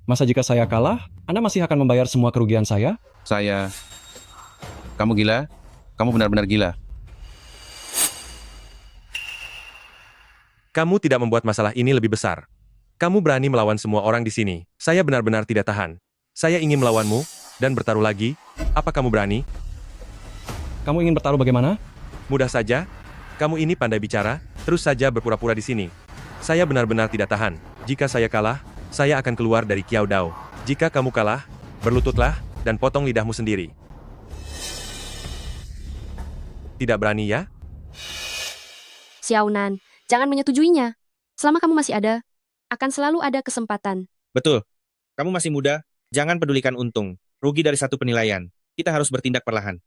Masa jika saya kalah, Anda masih akan membayar semua kerugian saya? Kamu gila? Kamu benar-benar gila. Kamu tidak membuat masalah ini lebih besar. Kamu berani melawan semua orang di sini. Saya benar-benar tidak tahan. Saya ingin melawanmu, dan bertaruh lagi. Apa kamu berani? Kamu ingin bertaruh bagaimana? Mudah saja. Kamu ini pandai bicara, terus saja berpura-pura di sini. Saya benar-benar tidak tahan. Jika saya kalah, saya akan keluar dari Kiao Dao. Jika kamu kalah, berlututlah, dan potong lidahmu sendiri. Tidak berani ya? Xiaonan, jangan menyetujuinya. Selama kamu masih ada, akan selalu ada kesempatan. Betul. Kamu masih muda, jangan pedulikan untung. Rugi dari satu penilaian. Kita harus bertindak perlahan.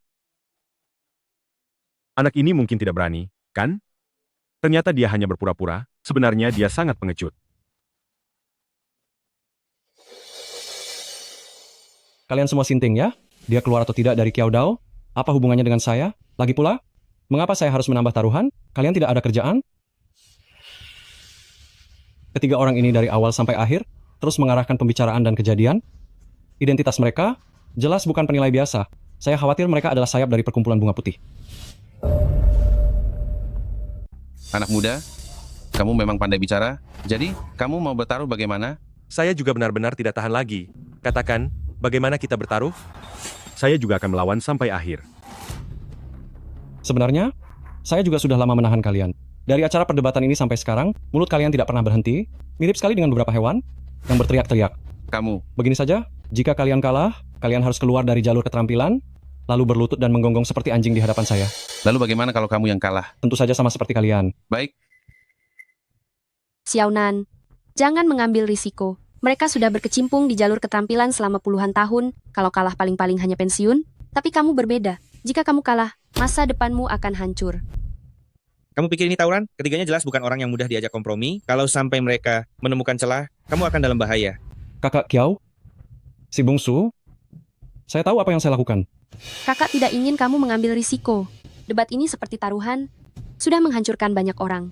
Anak ini mungkin tidak berani, kan? Ternyata dia hanya berpura-pura, sebenarnya dia sangat pengecut. Kalian semua sinting ya? Dia keluar atau tidak dari Kiao Dao? Apa hubungannya dengan saya? Lagi pula, mengapa saya harus menambah taruhan? Kalian tidak ada kerjaan? Ketiga orang ini dari awal sampai akhir, terus mengarahkan pembicaraan dan kejadian. Identitas mereka jelas bukan penilai biasa. Saya khawatir mereka adalah sayap dari perkumpulan bunga putih. Anak muda, kamu memang pandai bicara. Jadi, kamu mau bertaruh bagaimana? Saya juga benar-benar tidak tahan lagi. Katakan, bagaimana kita bertaruh? Saya juga akan melawan sampai akhir. Sebenarnya, saya juga sudah lama menahan kalian. Dari acara perdebatan ini sampai sekarang, mulut kalian tidak pernah berhenti. Mirip sekali dengan beberapa hewan yang berteriak-teriak. Kamu. Begini saja, jika kalian kalah, kalian harus keluar dari jalur keterampilan, lalu berlutut dan menggonggong seperti anjing di hadapan saya. Lalu bagaimana kalau kamu yang kalah? Tentu saja sama seperti kalian. Baik. Xiaonan, jangan mengambil risiko. Mereka sudah berkecimpung di jalur keterampilan selama puluhan tahun. Kalau kalah paling-paling hanya pensiun. Tapi kamu berbeda. Jika kamu kalah, masa depanmu akan hancur. Kamu pikir ini tawuran? Ketiganya jelas bukan orang yang mudah diajak kompromi. Kalau sampai mereka menemukan celah, kamu akan dalam bahaya. Kakak Kiao, si bungsu, saya tahu apa yang saya lakukan. Kakak tidak ingin kamu mengambil risiko. Debat ini seperti taruhan, sudah menghancurkan banyak orang.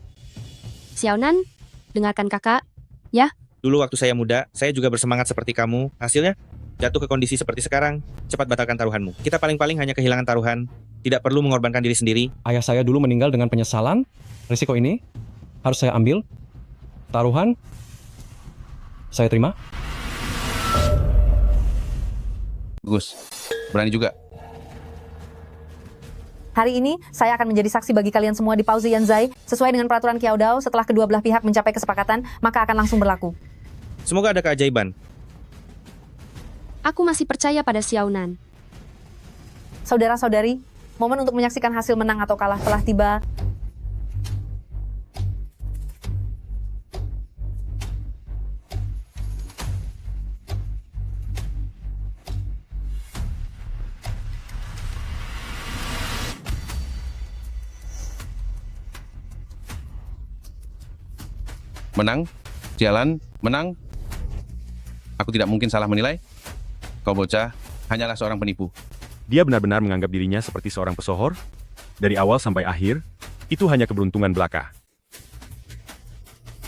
Xiaonan, dengarkan kakak, ya? Dulu waktu saya muda, saya juga bersemangat seperti kamu. Hasilnya, jatuh ke kondisi seperti sekarang. Cepat batalkan taruhanmu. Kita paling-paling hanya kehilangan taruhan. Tidak perlu mengorbankan diri sendiri. Ayah saya dulu meninggal dengan penyesalan. Risiko ini harus saya ambil. Taruhan, saya terima. Bagus. Berani juga. Hari ini, saya akan menjadi saksi bagi kalian semua di Pause Yanzai. Sesuai dengan peraturan Kiao Dao, setelah kedua belah pihak mencapai kesepakatan, maka akan langsung berlaku. Semoga ada keajaiban. Aku masih percaya pada Xiaonan. Saudara-saudari, momen untuk menyaksikan hasil menang atau kalah telah tiba. Menang, jalan, menang. Aku tidak mungkin salah menilai. Kau bocah, hanyalah seorang penipu. Dia benar-benar menganggap dirinya seperti seorang pesohor? dari awal sampai akhir, itu hanya keberuntungan belaka.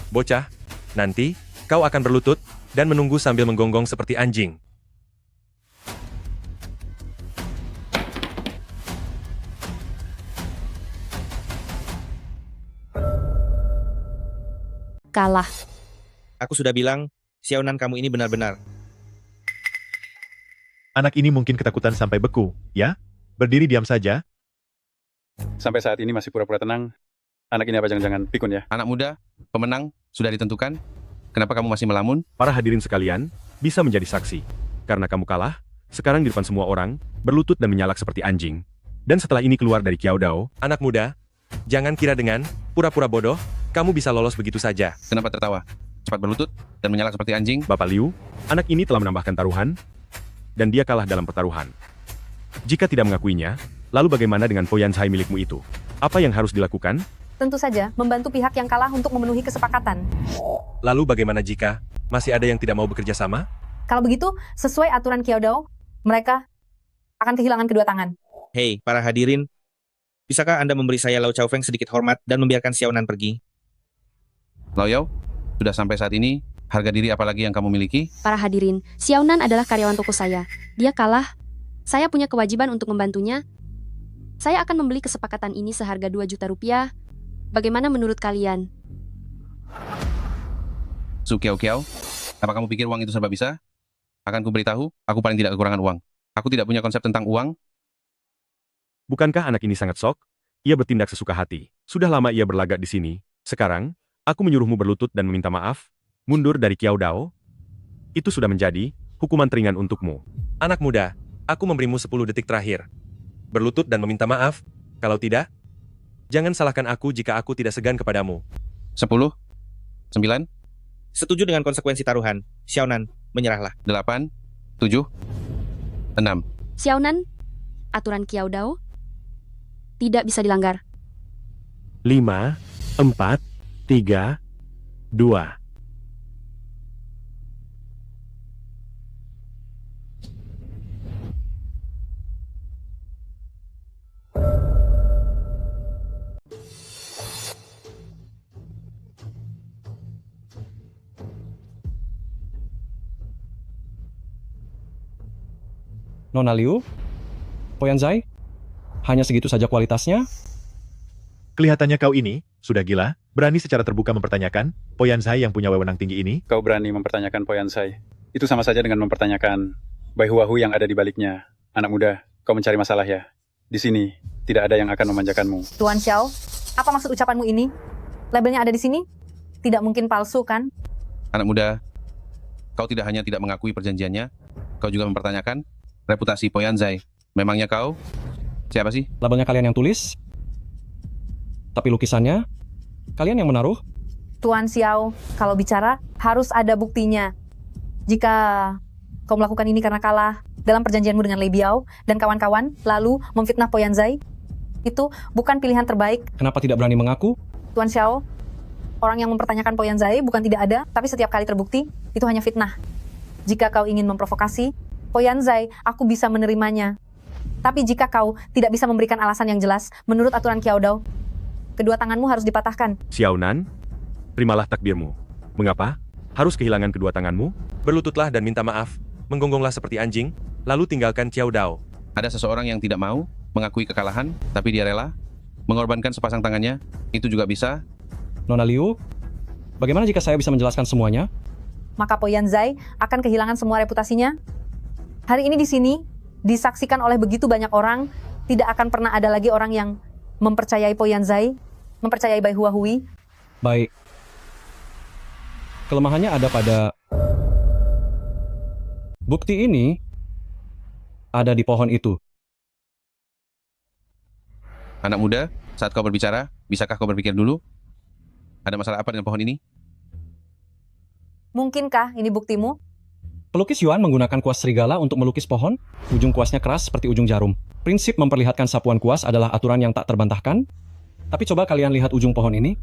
Bocah, nanti kau akan berlutut dan menunggu sambil menggonggong seperti anjing. Kalah. Aku sudah bilang, Xiaonan kamu ini benar-benar. Anak ini mungkin ketakutan sampai beku, ya? Berdiri diam saja. Sampai saat ini masih pura-pura tenang. Anak ini apa jangan-jangan pikun ya? Anak muda, pemenang, sudah ditentukan. Kenapa kamu masih melamun? Para hadirin sekalian bisa menjadi saksi. Karena kamu kalah, sekarang di depan semua orang, berlutut dan menyalak seperti anjing. Dan setelah ini keluar dari Kiao Dao, Anak muda, jangan kira dengan pura-pura bodoh, kamu bisa lolos begitu saja. Kenapa tertawa? Cepat berlutut dan menyalak seperti anjing. Bapak Liu, anak ini telah menambahkan taruhan, dan dia kalah dalam pertaruhan. Jika tidak mengakuinya, lalu bagaimana dengan Po Yanzhai milikmu itu? Apa yang harus dilakukan? Tentu saja, membantu pihak yang kalah untuk memenuhi kesepakatan. Lalu bagaimana jika masih ada yang tidak mau bekerja sama? Kalau begitu, sesuai aturan Kiao Dao, mereka akan kehilangan kedua tangan. Hei, para hadirin, bisakah Anda memberi saya Lau Chaofeng sedikit hormat dan membiarkan Xiaonan pergi? Loyao, sudah sampai saat ini, harga diri apalagi yang kamu miliki? Para hadirin, Xiaonan adalah karyawan toko saya. Dia kalah. Saya punya kewajiban untuk membantunya. Saya akan membeli kesepakatan ini seharga 2 juta rupiah. Bagaimana menurut kalian? Su Kiao Kiao, apa kamu pikir uang itu serba bisa? Akan kuberitahu, aku paling tidak kekurangan uang. Aku tidak punya konsep tentang uang. Bukankah anak ini sangat sok? Ia bertindak sesuka hati. Sudah lama ia berlagak di sini. Sekarang, aku menyuruhmu berlutut dan meminta maaf. Mundur dari Kiao Dao. Itu sudah menjadi hukuman teringan untukmu. Anak muda, aku memberimu 10 detik terakhir. Berlutut dan meminta maaf. Kalau tidak, jangan salahkan aku jika aku tidak segan kepadamu. 10, 9, Setuju dengan konsekuensi taruhan. Xiaonan, menyerahlah. 8, 7, 6. Xiaonan, aturan Kiao Dao tidak bisa dilanggar. 5, 4, 3, 2. Nona Liu, Po Yanzhai, hanya segitu saja kualitasnya. Kelihatannya kau ini sudah gila, berani secara terbuka mempertanyakan Po Yanzhai yang punya wewenang tinggi ini. Kau berani mempertanyakan Po Yanzhai. Itu sama saja dengan mempertanyakan Bai Huahu yang ada di baliknya. Anak muda, kau mencari masalah ya? Di sini, tidak ada yang akan memanjakanmu. Tuan Xiao, apa maksud ucapanmu ini? Labelnya ada di sini? Tidak mungkin palsu, kan? Anak muda, kau tidak hanya tidak mengakui perjanjiannya, kau juga mempertanyakan reputasi Po Yanzhai. Memangnya kau siapa sih? Labelnya kalian yang tulis, tapi lukisannya kalian yang menaruh. Tuan Xiao, kalau bicara harus ada buktinya. Jika kau melakukan ini karena kalah dalam perjanjianmu dengan Lei Biao dan kawan-kawan, lalu memfitnah Po Yanzhai, itu bukan pilihan terbaik. Kenapa tidak berani mengaku? Tuan Xiao, orang yang mempertanyakan Po Yanzhai bukan tidak ada, tapi setiap kali terbukti, itu hanya fitnah. Jika kau ingin memprovokasi Po Yanzhai, aku bisa menerimanya. Tapi jika kau tidak bisa memberikan alasan yang jelas, menurut aturan Kiao Dao, kedua tanganmu harus dipatahkan. Xiaonan, terimalah takdirmu. Mengapa? Harus kehilangan kedua tanganmu? Berlututlah dan minta maaf. Menggonggonglah seperti anjing, lalu tinggalkan Kiao Dao. Ada seseorang yang tidak mau mengakui kekalahan, tapi dia rela mengorbankan sepasang tangannya. Itu juga bisa. Nona Liu, bagaimana jika saya bisa menjelaskan semuanya? Maka Po Yanzhai akan kehilangan semua reputasinya. Hari ini di sini, disaksikan oleh begitu banyak orang, tidak akan pernah ada lagi orang yang mempercayai Po Yanzhai, mempercayai Bai Huahui. Baik. Kelemahannya ada pada bukti ini ada di pohon itu. Anak muda, saat kau berbicara, bisakah kau berpikir dulu? Ada masalah apa dengan pohon ini? Mungkinkah ini buktimu? Pelukis Yuan menggunakan kuas serigala untuk melukis pohon. Ujung kuasnya keras seperti ujung jarum. Prinsip memperlihatkan sapuan kuas adalah aturan yang tak terbantahkan. Tapi coba kalian lihat ujung pohon ini.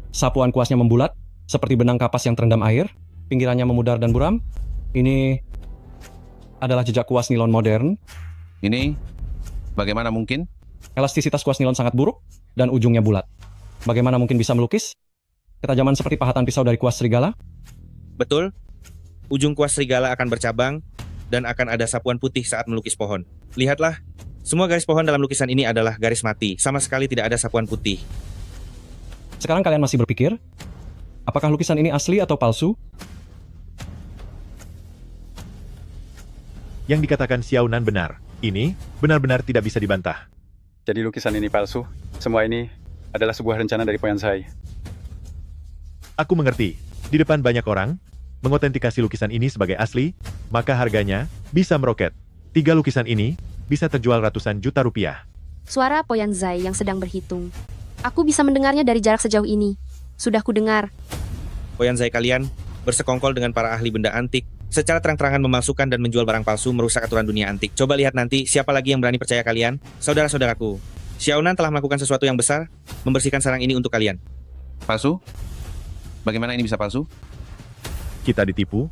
Sapuan kuasnya membulat, seperti benang kapas yang terendam air. Pinggirannya memudar dan buram. Ini adalah jejak kuas nilon modern. Ini bagaimana mungkin? Elastisitas kuas nilon sangat buruk dan ujungnya bulat. Bagaimana mungkin bisa melukis? Ketajaman seperti pahatan pisau dari kuas serigala? Betul, ujung kuas serigala akan bercabang dan akan ada sapuan putih saat melukis pohon. Lihatlah, semua garis pohon dalam lukisan ini adalah garis mati, sama sekali tidak ada sapuan putih. Sekarang kalian masih berpikir, apakah lukisan ini asli atau palsu? Yang dikatakan Xiaonan benar. Ini benar-benar tidak bisa dibantah. Jadi lukisan ini palsu. Semua ini adalah sebuah rencana dari Poyansai. Aku mengerti. Di depan banyak orang, mengotentikasi lukisan ini sebagai asli, maka harganya bisa meroket. 3 lukisan ini bisa terjual ratusan juta rupiah. Suara Poyanzai yang sedang berhitung. Aku bisa mendengarnya dari jarak sejauh ini. Sudah kudengar. Poyansai kalian bersekongkol dengan para ahli benda antik, secara terang-terangan memalsukan dan menjual barang palsu merusak aturan dunia antik. Coba lihat nanti siapa lagi yang berani percaya kalian, saudara-saudaraku. Xiaonan telah melakukan sesuatu yang besar, membersihkan sarang ini untuk kalian. Palsu? Bagaimana ini bisa palsu? Kita ditipu?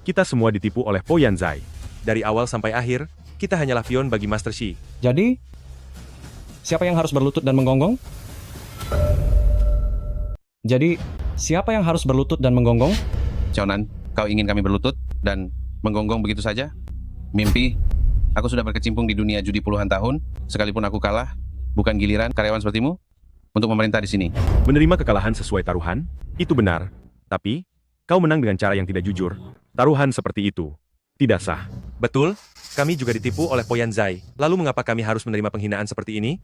Kita semua ditipu oleh Poyanzai. Dari awal sampai akhir, kita hanyalah pion bagi Master Shi. Jadi, siapa yang harus berlutut dan menggonggong? Jadi, siapa yang harus berlutut dan menggonggong? Xiaonan, kau ingin kami berlutut dan menggonggong begitu saja? Mimpi? Aku sudah berkecimpung di dunia judi puluhan tahun, sekalipun aku kalah, bukan giliran karyawan sepertimu untuk memerintah di sini. Menerima kekalahan sesuai taruhan? Itu benar. Tapi, kau menang dengan cara yang tidak jujur. Taruhan seperti itu tidak sah. Betul, kami juga ditipu oleh Poyanzai. Lalu mengapa kami harus menerima penghinaan seperti ini?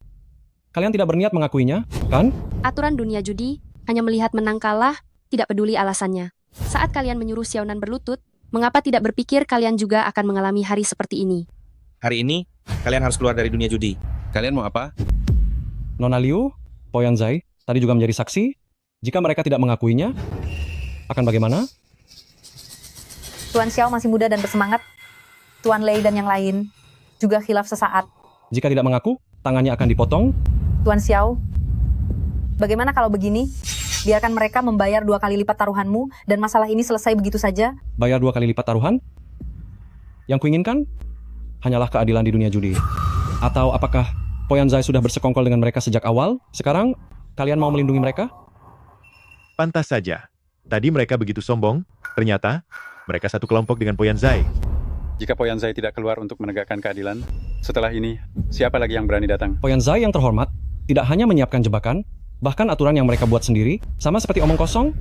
Kalian tidak berniat mengakuinya, kan? Aturan dunia judi hanya melihat menang kalah, tidak peduli alasannya. Saat kalian menyuruh Xiaonan berlutut, mengapa tidak berpikir kalian juga akan mengalami hari seperti ini? Hari ini, kalian harus keluar dari dunia judi. Kalian mau apa? Nona Liu, Poyanzai, tadi juga menjadi saksi. Jika mereka tidak mengakuinya, akan bagaimana? Tuan Xiao masih muda dan bersemangat. Tuan Lei dan yang lain juga khilaf sesaat. Jika tidak mengaku, tangannya akan dipotong. Tuan Xiao, bagaimana kalau begini? Biarkan mereka membayar 2 kali lipat taruhanmu dan masalah ini selesai begitu saja. Bayar 2 kali lipat taruhan? Yang kuinginkan hanyalah keadilan di dunia judi. Atau apakah Poyanzai sudah bersekongkol dengan mereka sejak awal? Sekarang, kalian mau melindungi mereka? Pantas saja. Tadi mereka begitu sombong, ternyata mereka satu kelompok dengan Poyanzai. Jika Poyansai tidak keluar untuk menegakkan keadilan, setelah ini, siapa lagi yang berani datang? Poyanzai yang terhormat tidak hanya menyiapkan jebakan, bahkan aturan yang mereka buat sendiri, sama seperti omong kosong.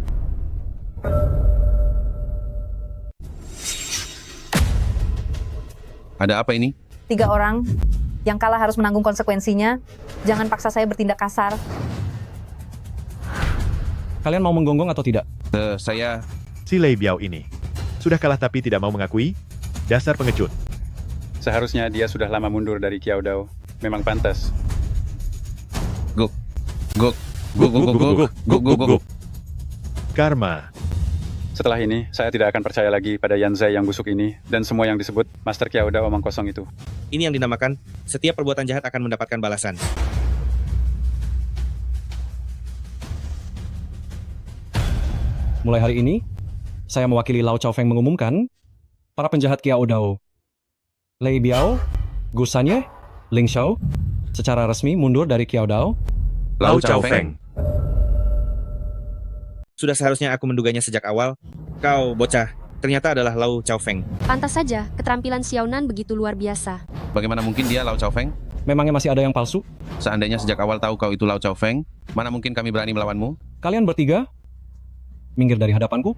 Ada apa ini? 3 orang yang kalah harus menanggung konsekuensinya. Jangan paksa saya bertindak kasar. Kalian mau menggonggong atau tidak? Saya... Si Lei Biao ini sudah kalah tapi tidak mau mengakui. Dasar pengecut. Seharusnya dia sudah lama mundur dari Kiao Dao. Memang pantas. Guk. Guk. Guk, guk, guk, guk, guk, guk, guk. Karma. Setelah ini, saya tidak akan percaya lagi pada Yanzai yang busuk ini dan semua yang disebut Master Kiao Dao omong kosong itu. Ini yang dinamakan, setiap perbuatan jahat akan mendapatkan balasan. Mulai hari ini, saya mewakili Lau Chaofeng mengumumkan, para penjahat Kiao Dao, Lei Biao, Gu Sanye, Ling Xiao, secara resmi mundur dari Kiao Dao. Lau Chaofeng. Sudah seharusnya aku menduganya sejak awal. Kau, bocah, ternyata adalah Lau Chaofeng. Pantas saja, keterampilan Xiaonan begitu luar biasa. Bagaimana mungkin dia Lau Chaofeng? Memangnya masih ada yang palsu? Seandainya sejak awal tahu kau itu Lau Chaofeng, mana mungkin kami berani melawanmu? Kalian bertiga, minggir dari hadapanku.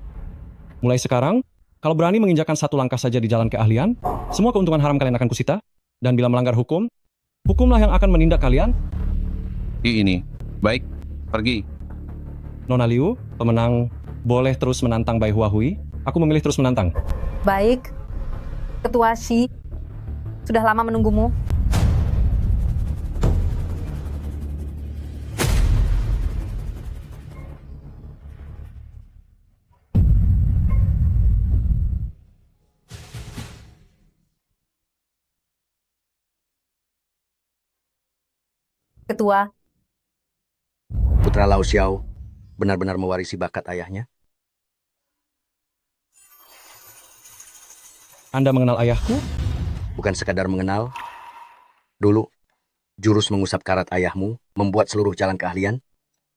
Mulai sekarang, kalau berani menginjakan 1 langkah saja di jalan keahlian, semua keuntungan haram kalian akan kusita. Dan bila melanggar hukum, hukumlah yang akan menindak kalian. Ini. Baik, pergi. Nona Liu, pemenang, boleh terus menantang Bai Huahui. Aku memilih terus menantang. Baik. Ketua Shi, sudah lama menunggumu. Ketua, Putra Lau Xiao benar-benar mewarisi bakat ayahnya. Anda mengenal ayahku? Bukan sekadar mengenal. Dulu, Jurus mengusap karat ayahmu membuat seluruh jalan keahlian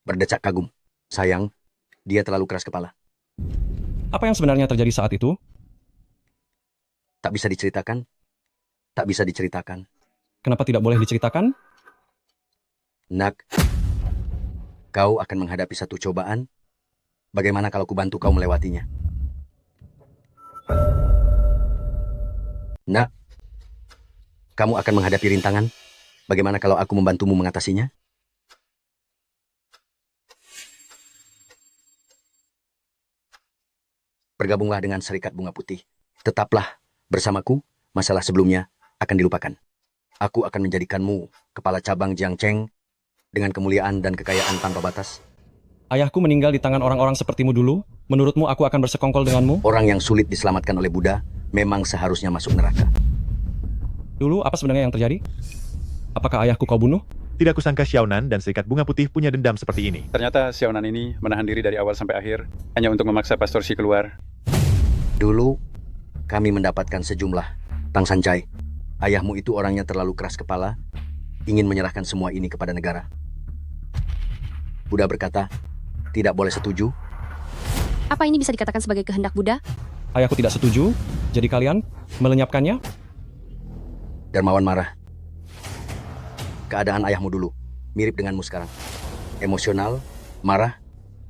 berdecak kagum. Sayang, dia terlalu keras kepala. Apa yang sebenarnya terjadi saat itu? Tak bisa diceritakan. Tak bisa diceritakan. Kenapa tidak boleh diceritakan? Nak, kau akan menghadapi satu cobaan. Bagaimana kalau kubantu kau melewatinya? Nak, kamu akan menghadapi rintangan. Bagaimana kalau aku membantumu mengatasinya? Bergabunglah dengan Serikat Bunga Putih. Tetaplah bersamaku, masalah sebelumnya akan dilupakan. Aku akan menjadikanmu kepala cabang Jiangcheng dengan kemuliaan dan kekayaan tanpa batas. Ayahku meninggal di tangan orang-orang sepertimu dulu. Menurutmu aku akan bersekongkol denganmu? Orang yang sulit diselamatkan oleh Buddha memang seharusnya masuk neraka. Dulu apa sebenarnya yang terjadi? Apakah ayahku kau bunuh? Tidak kusangka Xiaonan dan Serikat Bunga Putih punya dendam seperti ini. Ternyata Xiaonan ini menahan diri dari awal sampai akhir hanya untuk memaksa Pastor Xi keluar. Dulu, kami mendapatkan sejumlah Tang Sanjay. Ayahmu itu orangnya terlalu keras kepala, ingin menyerahkan semua ini kepada negara. Buddha berkata, tidak boleh setuju. Apa ini bisa dikatakan sebagai kehendak Buddha? Ayahku tidak setuju, jadi kalian melenyapkannya? Darmawan marah. Keadaan ayahmu dulu, mirip denganmu sekarang. Emosional, marah,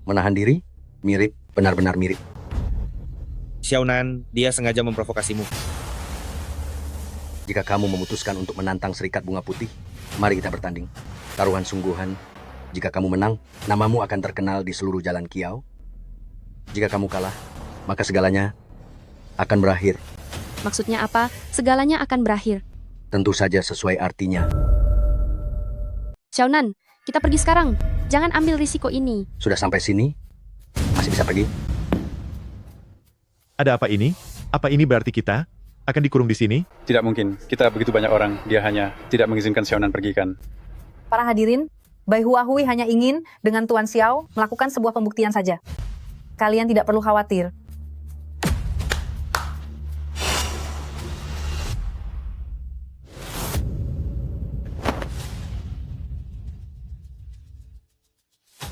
menahan diri, mirip, benar-benar mirip. Xiaonan, dia sengaja memprovokasimu. Jika kamu memutuskan untuk menantang Serikat Bunga Putih, mari kita bertanding. Taruhan sungguhan. Jika kamu menang, namamu akan terkenal di seluruh jalan Kiau. Jika kamu kalah, maka segalanya akan berakhir. Maksudnya apa? Segalanya akan berakhir. Tentu saja sesuai artinya. Xiaonan, kita pergi sekarang. Jangan ambil risiko ini. Sudah sampai sini? Masih bisa pergi? Ada apa ini? Apa ini berarti kita akan dikurung di sini? Tidak mungkin, kita begitu banyak orang, dia hanya tidak mengizinkan Xiaonan pergi kan. Para hadirin, Bai Huahui hanya ingin dengan Tuan Xiao melakukan sebuah pembuktian saja. Kalian tidak perlu khawatir.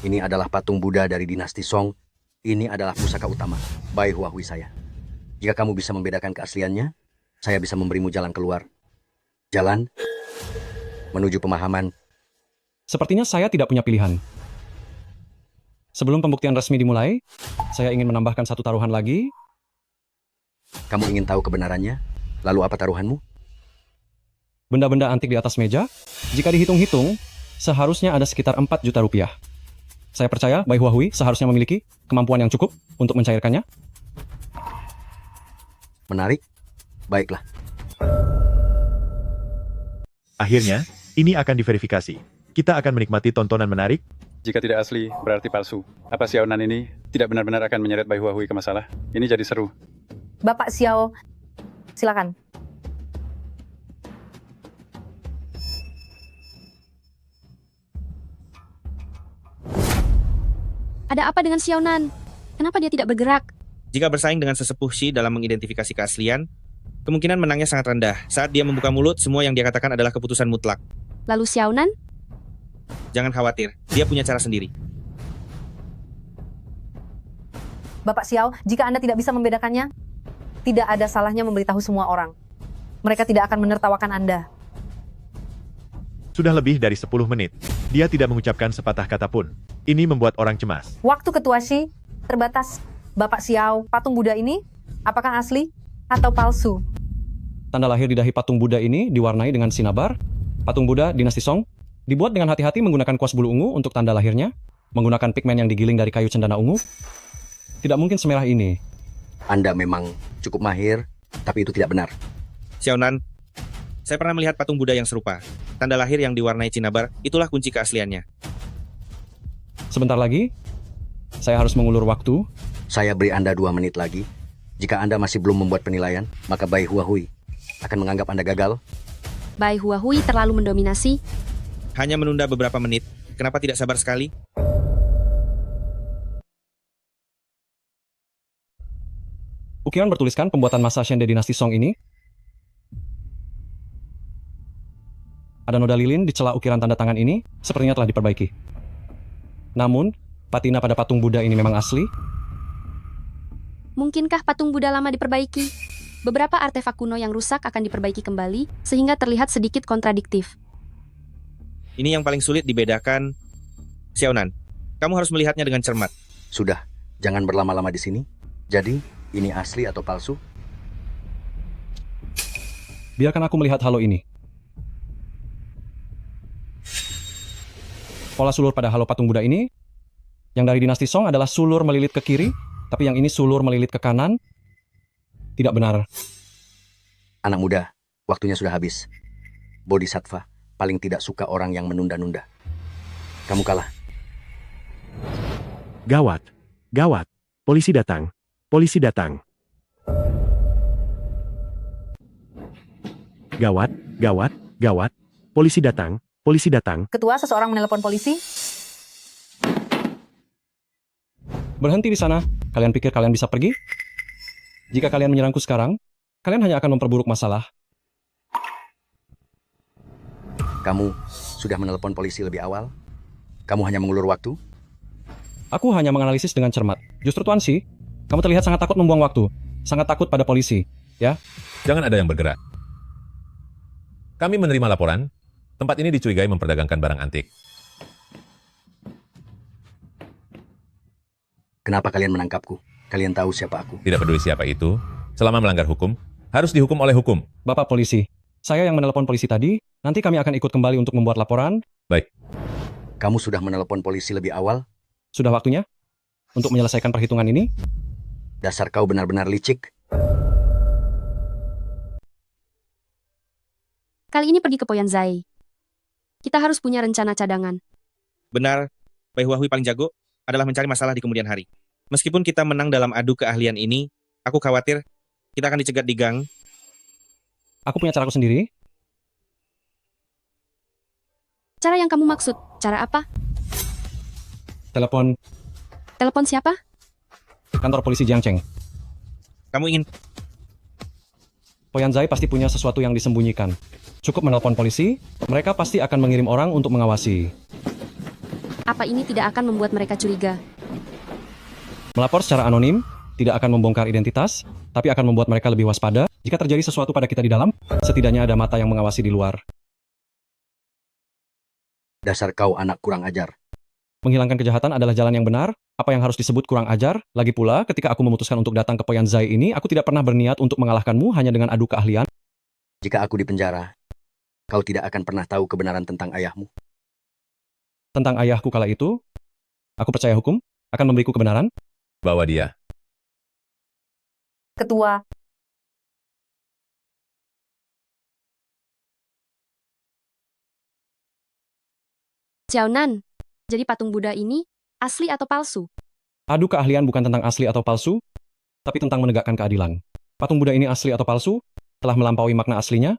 Ini adalah patung Buddha dari dinasti Song. Ini adalah pusaka utama, Bai Huahui saya. Jika kamu bisa membedakan keasliannya, saya bisa memberimu jalan keluar. Jalan menuju pemahaman. Sepertinya saya tidak punya pilihan. Sebelum pembuktian resmi dimulai, saya ingin menambahkan satu taruhan lagi. Kamu ingin tahu kebenarannya? Lalu apa taruhanmu? Benda-benda antik di atas meja, jika dihitung-hitung, seharusnya ada sekitar 4 juta rupiah. Saya percaya Bai Huahui seharusnya memiliki kemampuan yang cukup untuk mencairkannya. Menarik? Baiklah. Akhirnya, ini akan diverifikasi. Kita akan menikmati tontonan menarik. Jika tidak asli, berarti palsu. Apa Xiaonan ini tidak benar-benar akan menyeret Bai Huahui ke masalah? Ini jadi seru. Bapak Xiao, silakan. Ada apa dengan Xiaonan? Kenapa dia tidak bergerak? Jika bersaing dengan sesepuh Xi dalam mengidentifikasi keaslian, kemungkinan menangnya sangat rendah. Saat dia membuka mulut, semua yang dia katakan adalah keputusan mutlak. Lalu Xiaonan? Jangan khawatir, dia punya cara sendiri. Bapak Xiao, jika Anda tidak bisa membedakannya, tidak ada salahnya memberitahu semua orang. Mereka tidak akan menertawakan Anda. Sudah lebih dari 10 menit. Dia tidak mengucapkan sepatah kata pun. Ini membuat orang cemas. Waktu Ketua Xi terbatas. Bapak Xiao, patung Buddha ini apakah asli atau palsu? Tanda lahir di dahi patung Buddha ini diwarnai dengan sinabar. Patung Buddha dinasti Song dibuat dengan hati-hati menggunakan kuas bulu ungu untuk tanda lahirnya, menggunakan pigmen yang digiling dari kayu cendana ungu. Tidak mungkin semerah ini. Anda memang cukup mahir, tapi itu tidak benar. Xiaonan, saya pernah melihat patung Buddha yang serupa. Tanda lahir yang diwarnai cinabar, itulah kunci keasliannya. Sebentar lagi, saya harus mengulur waktu. Saya beri Anda 2 menit lagi. Jika Anda masih belum membuat penilaian, maka Bai Huahui akan menganggap Anda gagal. Bai Huahui terlalu mendominasi. Hanya menunda beberapa menit. Kenapa tidak sabar sekali? Ukiran bertuliskan pembuatan masa Shende dinasti Song ini. Ada noda lilin di celah ukiran tanda tangan ini, sepertinya telah diperbaiki. Namun, patina pada patung Buddha ini memang asli. Mungkinkah patung Buddha lama diperbaiki? Beberapa artefak kuno yang rusak akan diperbaiki kembali, sehingga terlihat sedikit kontradiktif. Ini yang paling sulit dibedakan. Xiaonan, kamu harus melihatnya dengan cermat. Sudah, jangan berlama-lama di sini. Jadi, ini asli atau palsu? Biarkan aku melihat halo ini. Pola sulur pada halo patung Buddha ini, yang dari dinasti Song adalah sulur melilit ke kiri, tapi yang ini sulur melilit ke kanan. Tidak benar. Anak muda, waktunya sudah habis. Bodhisattva paling tidak suka orang yang menunda-nunda. Kamu kalah. Gawat, gawat. Polisi datang. Polisi datang. Gawat, gawat, gawat. Polisi datang. Polisi datang. Ketua, seseorang menelepon polisi. Berhenti di sana. Kalian pikir kalian bisa pergi? Jika kalian menyerangku sekarang, kalian hanya akan memperburuk masalah. Kamu sudah menelepon polisi lebih awal? Kamu hanya mengulur waktu? Aku hanya menganalisis dengan cermat. Justru Tuan Shi, kamu terlihat sangat takut membuang waktu. Sangat takut pada polisi, ya? Jangan ada yang bergerak. Kami menerima laporan, tempat ini dicurigai memperdagangkan barang antik. Kenapa kalian menangkapku? Kalian tahu siapa aku? Tidak peduli siapa itu, selama melanggar hukum, harus dihukum oleh hukum. Bapak polisi, saya yang menelepon polisi tadi, nanti kami akan ikut kembali untuk membuat laporan. Baik. Kamu sudah menelepon polisi lebih awal? Sudah waktunya untuk menyelesaikan perhitungan ini. Dasar kau benar-benar licik. Kali ini pergi ke Poyanzai. Kita harus punya rencana cadangan. Benar, Bai Huahui paling jago adalah mencari masalah di kemudian hari. Meskipun kita menang dalam adu keahlian ini, aku khawatir kita akan dicegat di gang. Aku punya caraku sendiri. Cara yang kamu maksud, cara apa? Telepon Telepon siapa? kantor polisi Jiangcheng. Kamu ingin... Poyanzai pasti punya sesuatu yang disembunyikan. Cukup menelpon polisi, mereka pasti akan mengirim orang untuk mengawasi. Apa ini tidak akan membuat mereka curiga? Melapor secara anonim tidak akan membongkar identitas, tapi akan membuat mereka lebih waspada. Jika terjadi sesuatu pada kita di dalam, setidaknya ada mata yang mengawasi di luar. Dasar kau anak kurang ajar. Menghilangkan kejahatan adalah jalan yang benar. Apa yang harus disebut kurang ajar? Lagi pula, ketika aku memutuskan untuk datang ke Poyanzai ini, aku tidak pernah berniat untuk mengalahkanmu hanya dengan adu keahlian. Jika aku di penjara, kau tidak akan pernah tahu kebenaran tentang ayahmu. Tentang ayahku kala itu, aku percaya hukum akan memberiku kebenaran. Bawa dia. Ketua, Xiaonan, jadi patung Buddha ini asli atau palsu? Adu keahlian bukan tentang asli atau palsu, tapi tentang menegakkan keadilan. Patung Buddha ini asli atau palsu? Telah melampaui makna aslinya,